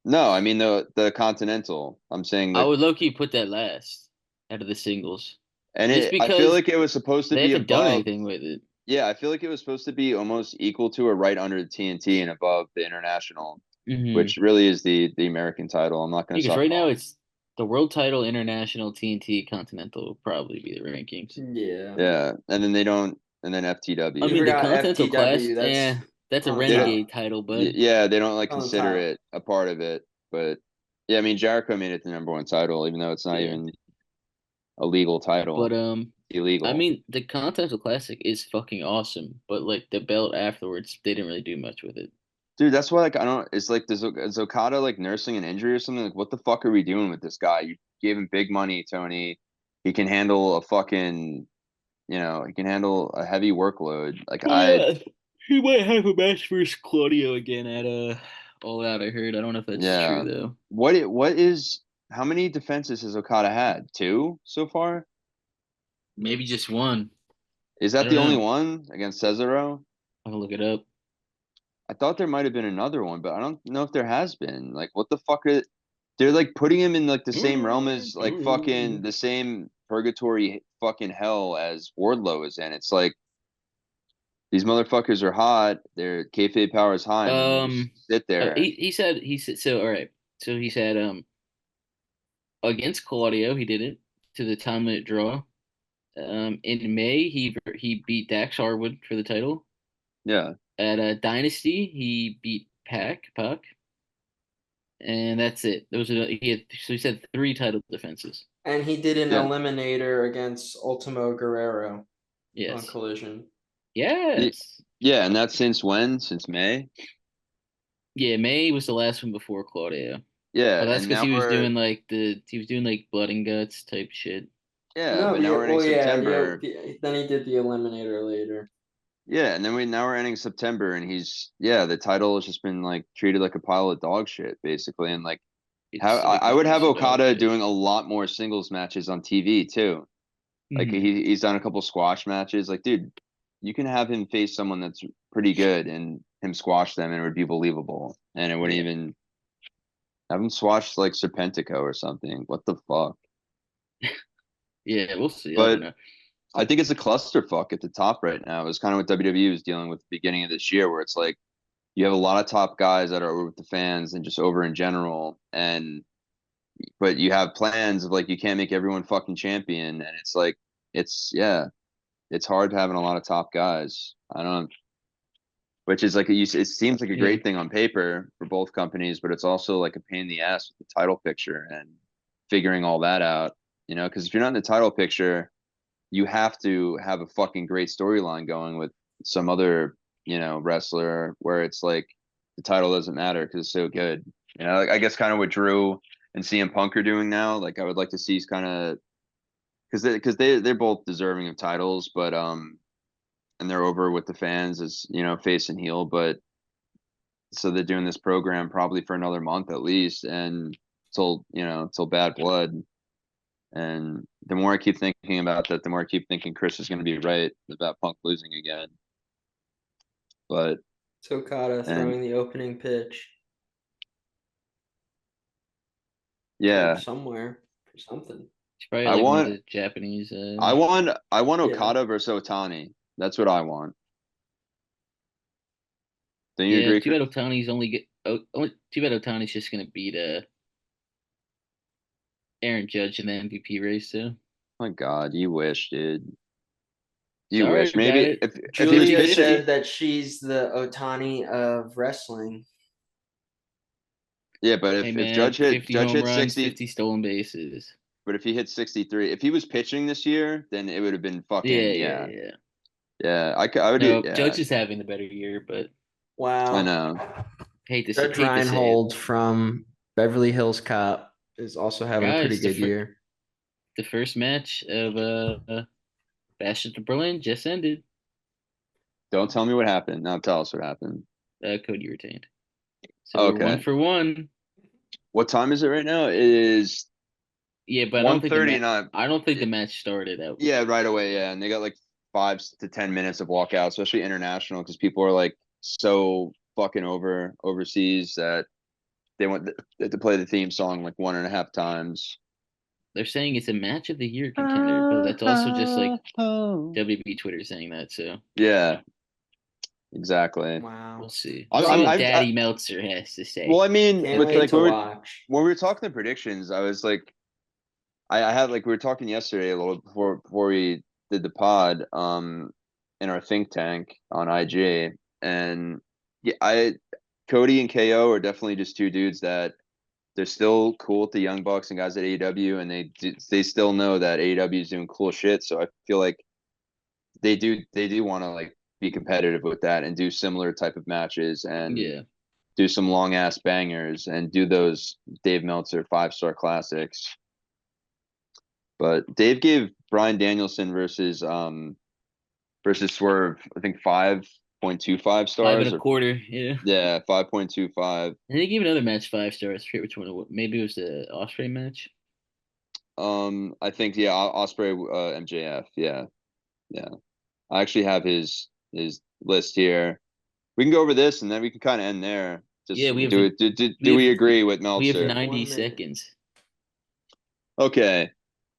C: No, I mean the continental. I'm saying
D: I
C: that,
D: would low key put that last out of the singles,
C: and
D: just
C: I feel
D: because
C: like it was supposed to
D: they
C: be
D: haven't done
C: above.
D: anything with it.
C: Yeah, I feel like it was supposed to be almost equal to or right under the TNT and above the international,
D: Mm-hmm.
C: which really is the American title. I'm not going to
D: Because
C: stop
D: right now
C: calling.
D: it's the world title, international, TNT, continental will probably be the rankings.
B: Yeah,
C: Yeah, and then they don't, and then
D: I
B: you
C: FTW.
D: mean, the
B: forgot
D: continental class,
B: FTW. That's
D: that's a
B: on the
C: They don't,
B: top.
D: renegade title, bud.
C: yeah, they don't like
B: On the
C: consider
B: top.
C: it a part of it, but yeah, I mean Jericho made it the #1 title, even though it's not
D: Yeah,
C: even a legal
D: but
C: title,
D: I
C: illegal.
D: mean, the continental classic is fucking awesome, but like the belt afterwards, they didn't really do much with it.
C: Dude, that's why like I don't. It's like is Okada like nursing an injury or something? Like what the fuck are we doing with this guy? You gave him big money, Tony. He can handle a fucking, he can handle a heavy workload. Like I,
D: Well, he might have a match versus Claudio again at All Out. I heard. I don't know if that's true
C: yeah.
D: though.
C: What is how many defenses has Okada had? Two so far?
D: Maybe just one.
C: Is
D: I
C: that
D: don't
C: the only
D: know.
C: one against Cesaro?
D: I'll look it up.
C: I thought there might have been another one, but I don't know if there has been. Like, what the fuck are they're like putting him in like the same realm as like fucking the same purgatory fucking hell as Wardlow is in. It's like these motherfuckers are hot, their kayfabe power is high, and then they just
D: Um,
C: sit there.
D: he said so. All right. So he said against Claudio he did it to the time limit draw. In May he beat Dax Harwood for the title.
C: Yeah,
D: At Dynasty he beat Pac, and that's it. Those are he said three title defenses.
B: And he did an
C: yeah.
B: eliminator against Ultimo Guerrero on
D: Yes,
B: Collision.
D: yes,
C: Yeah, and that's since when? Since May?
D: yeah. May was the last one before Claudio,
C: Yeah,
D: but that's
C: and
D: because
C: now
D: he was
C: we're
D: doing like he was doing like blood and guts type shit.
C: yeah,
B: No,
C: but now
B: yeah,
C: we're ending
B: well, yeah,
C: September.
B: then he did the eliminator later.
C: Yeah, and then we're ending September, and the title has just been like treated like a pile of dog shit, basically, and like how
D: It's like
C: I
D: a
C: would have
D: piece of dog
C: Okada
D: shit.
C: doing a lot more singles matches on TV too. Like
D: Mhm.
C: he's done a couple squash matches. Like, dude, you can have him face someone that's pretty good and him squash them, and it would be believable, and it wouldn't
D: Yeah,
C: even have him squash like Serpentico or something. What the fuck?
D: yeah. We'll see. I don't
C: But
D: know.
C: I think it's a clusterfuck at the top right now. It's kind of what WWE was dealing with at the beginning of this year, where it's like you have a lot of top guys that are over with the fans and just over in general, and but you have plans of like you can't make everyone fucking champion, and it's like it's hard having a lot of top guys. I don't, which is like it seems like a
D: Yeah,
C: great thing on paper for both companies, but it's also like a pain in the ass with the title picture and figuring all that out. Because if you're not in the title picture, you have to have a fucking great storyline going with some other, wrestler where it's like the title doesn't matter because it's so good. Like I guess kind of what Drew and CM Punk are doing now. Like I would like to see kind of because they're both deserving of titles, but and they're over with the fans as face and heel, but so they're doing this program probably for another month at least, and till Bad Blood. And the more I keep thinking about that, the more I keep thinking Chris is going to be right about Punk losing again. But
B: Okada
C: and
B: throwing the opening pitch for
C: yeah,
B: somewhere for something.
D: it's probably
C: I
D: like one of
C: want
D: the Japanese.
C: I want
B: Yeah.
C: Okada versus Otani. That's what I want. Don't you
D: Yeah,
C: agree,
D: too
C: Chris?
D: bad Otani's only get. Oh, too bad Otani's just gonna beat Aaron Judge in the MVP race too.
C: My God, you wish, dude. You
D: Sorry
C: wish.
D: about
C: Maybe
D: it.
C: if he was
B: Julia
C: pitching,
B: said that she's the Otani of wrestling.
C: yeah. But
D: Hey
C: if
D: man,
C: Judge hit
D: 50
C: Judge
D: home
C: hit
D: runs,
C: 60,
D: 50 stolen bases.
C: but if he hit 63, if he was pitching this year, then it would have been
D: Yeah,
C: fucking
D: yeah,
C: yeah,
D: yeah.
C: yeah. I would
D: No,
C: yeah.
D: Judge is having the better year, but
C: I
B: Wow.
C: know.
B: Judge
D: hate to say it.
B: Reinhold from Beverly Hills Cop is also having a pretty
D: Guys,
B: good year.
D: the first match of Bash at the Berlin just ended.
C: Don't tell me what happened. Now tell us what happened.
D: Cody retained. So we're
C: Okay.
D: 1-for-1.
C: What time is it right now? It is
D: Yeah, but I don't think
C: 1:39.
D: I don't think the match started out.
C: Yeah, right away. Yeah, and they got like 5 to 10 minutes of walkout, especially international, because people are like so fucking overseas that they want to play the theme song like 1.5 times.
D: They're saying it's a match of the year contender, but that's also just like WB Twitter saying that. So
C: Yeah, exactly.
B: Wow.
D: we'll see.
C: I'm-
D: We'll see
C: I'm-
D: what
C: I've-
D: Daddy Meltzer has to say.
C: Well, I mean,
B: Can't
C: with
B: wait
C: like
B: to watch.
C: when we were talking the predictions, I was like, I had like we were talking yesterday a little before we did the pod, in our think tank on IG, and yeah, Cody and KO are definitely just two dudes that they're still cool with the Young Bucks and guys at AEW, and they still know that AEW is doing cool shit. So I feel like they do want to like be competitive with that and do similar type of matches and
D: Yeah.
C: do some long ass bangers and do those Dave Meltzer 5-star classics. But Dave gave Bryan Danielson versus Swerve, I think 5.25 stars.
D: 5.25. Yeah.
C: Yeah, 5.25.
D: And they gave another match 5 stars. I forget which one it was. Maybe it was the Osprey match.
C: I think yeah, Osprey MJF. Yeah. Yeah. I actually have his list here. We can go over this and then we can kind of end there. Just
D: Yeah, we have
C: do
D: to-
C: it. Do
D: we
C: we
D: have-
C: agree with
D: We have
C: Meltzer?
D: 90
B: 1 minute.
D: seconds.
C: Okay.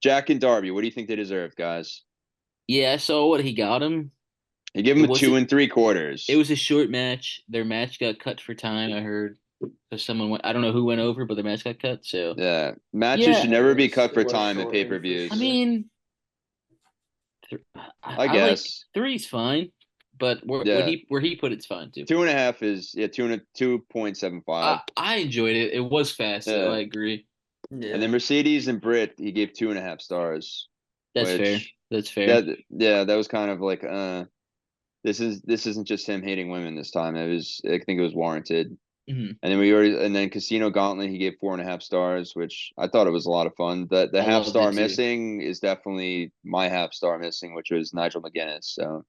C: Jack and Darby, what do you think they deserve, guys?
D: Yeah, I saw what he got him.
C: You give them
D: It was
C: 2 3/4.
D: It was a short match. Their match got cut for time, I heard. Because someone went, I don't know who went over, but the match got cut. So
C: Yeah. Matches
D: Yeah.
C: should never be cut
B: It
C: for
B: was
C: time at
B: shortened for
C: pay-per-views.
D: I mean,
C: I
D: like
C: guess
D: 3's fine, but
C: Yeah.
D: where he put it's fine too.
C: 2.5 is 2.75.
D: I enjoyed it. It was fast, though.
C: Yeah.
D: I agree.
B: Yeah.
C: And then Mercedes and Britt, he gave 2.5 stars.
D: That's fair.
C: Which
D: That's fair.
C: that was kind of like this isn't just him hating women this time. I think it was warranted.
D: Mhm.
C: And then Casino Gauntlet, he gave 4.5 stars, which I thought it was a lot of fun. The
D: I
C: half
D: loved
C: star
D: it too.
C: missing is definitely my half star missing, which was Nigel McGuinness. So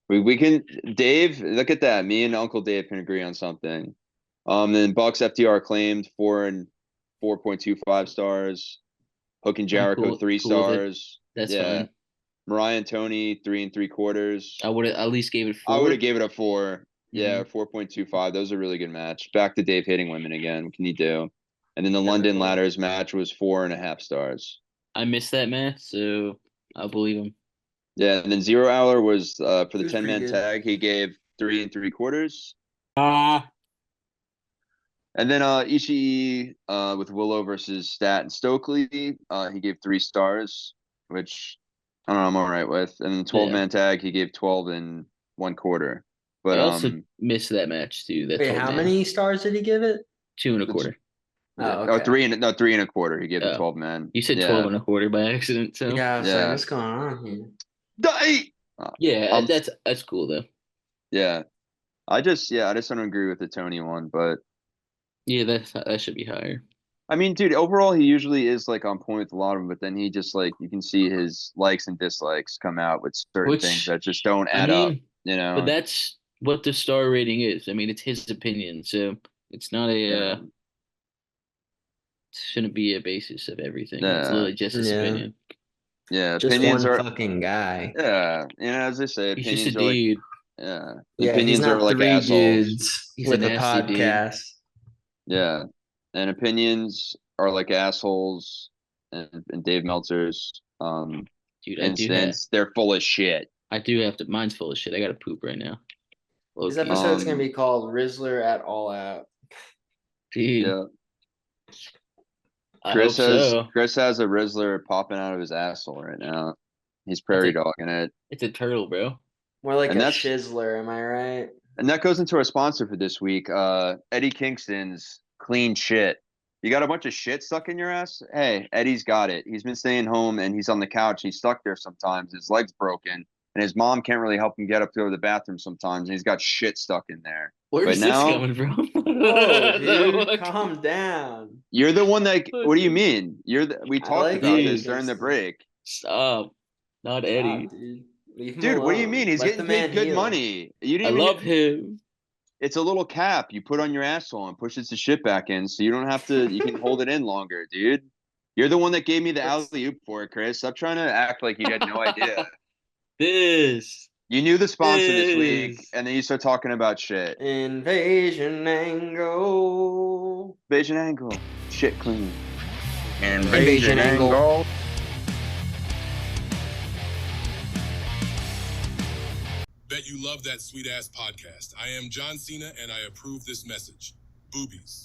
C: we can Dave, look at that. Me and Uncle Dave can agree on something. Then Bucks FTR claimed 4.25 stars. Hook and
D: I'm
C: Jericho
D: cool
C: 3
D: with it.
C: stars.
D: That's
C: Yeah.
D: fine.
C: Mariah and Tony 3 3/4.
D: I would have at least gave it 4.
C: I would have gave it a 4. Yeah,
D: Mhm.
C: 4.25. That was a really good match. Back to Dave hitting women again. What can you do? And then the
B: Typical.
C: London Ladders match was 4.5 stars.
D: I missed that match, so I'll believe him.
C: Yeah, and then Zero Hour was for
B: It
C: the
B: was
C: 10-man
B: pretty good.
C: tag. He gave 3 3/4.
D: Ah.
C: And then Ishii with Willow versus Stat and Stokely, he gave 3 stars, which I don't know, I'm all right with. And then 12-man tag, he gave 12.25. But
D: I also missed that match too. That
B: Wait,
D: 12
B: how
D: man.
B: many stars did he give it?
D: 2.25.
B: Oh,
C: or
B: okay.
C: 3 1/4. He gave the
D: Oh.
C: 12-man.
D: You said
C: Yeah.
D: 12.25 by accident, so
B: Yeah, I was
C: Yeah.
B: like, what's going on here?
C: Die!
D: yeah, that's cool though.
C: Yeah. I just don't agree with the Tony one, but
D: Yeah, that should be higher.
C: I mean, dude, overall he usually is like on point with a lot of them, but then he just like you can see his likes and dislikes come out with certain things that just don't add up, you know.
D: But that's what the star rating is. I mean, it's his opinion, so it's not a shouldn't be a basis of everything. It's literally just his opinion.
C: Yeah,
B: Just
C: opinions
B: one
C: are
B: fucking guy.
C: Yeah, as they say,
D: He's
C: opinions
D: just a
C: are like
D: dude.
C: yeah,
B: Yeah, he's
C: opinions are
B: not
C: like
B: 3
C: assholes.
B: dudes
D: He's
B: with
D: a
B: a
D: nasty dude.
B: podcast.
C: Yeah, and opinions are like assholes, and Dave Meltzer's
D: Dude,
C: instance, they're full of shit.
D: I do have to. Mine's full of shit. I gotta poop right now.
B: This
D: Low-key.
B: episode's gonna be called Rizzler at All Out.
D: Dude,
C: Yeah,
D: I hope so.
C: Chris has a Rizzler popping out of his asshole right now. He's prairie dogging it.
D: It's a turtle, bro.
B: More like
C: And
B: a
C: that's-
B: shizzler, am I right?
C: And that goes into our sponsor for this week, Eddie Kingston's Clean Shit. You got a bunch of shit stuck in your ass? Hey, Eddie's got it. He's been staying home and he's on the couch. He's stuck there sometimes. His leg's broken. And his mom can't really help him get up to go to the bathroom sometimes. And he's got shit stuck in there.
D: Where's this
C: now-
D: coming from?
B: Whoa, dude,
D: Fuck?
B: calm down.
C: You're the one that.
D: Oh,
C: What do you
D: dude.
C: mean? We
B: I
C: talked
B: like
C: about
B: Eddie
C: this during the
B: Kingston.
C: break.
D: Stop. Not Eddie.
B: Stop, dude. Leave him
C: Dude, what do you
B: alone.
C: mean? He's
B: Let the
C: getting paid
B: man
C: good
B: heal.
C: money. You
D: I
C: didn't even
D: love him.
C: It's a little cap you put on your asshole and pushes the shit back in, so you don't have to. You can hold it in longer, dude. You're the one that gave me the
B: That's-
C: alley oop for it, Chris. Stop trying to act like you had no idea.
D: This
C: You knew the sponsor this week,
D: is
C: and then you start talking about shit.
B: Invasion angle.
C: Invasion angle, shit clean.
B: Invasion angle.
A: Bet you love that sweet ass podcast. I am John Cena and I approve this message. Boobies.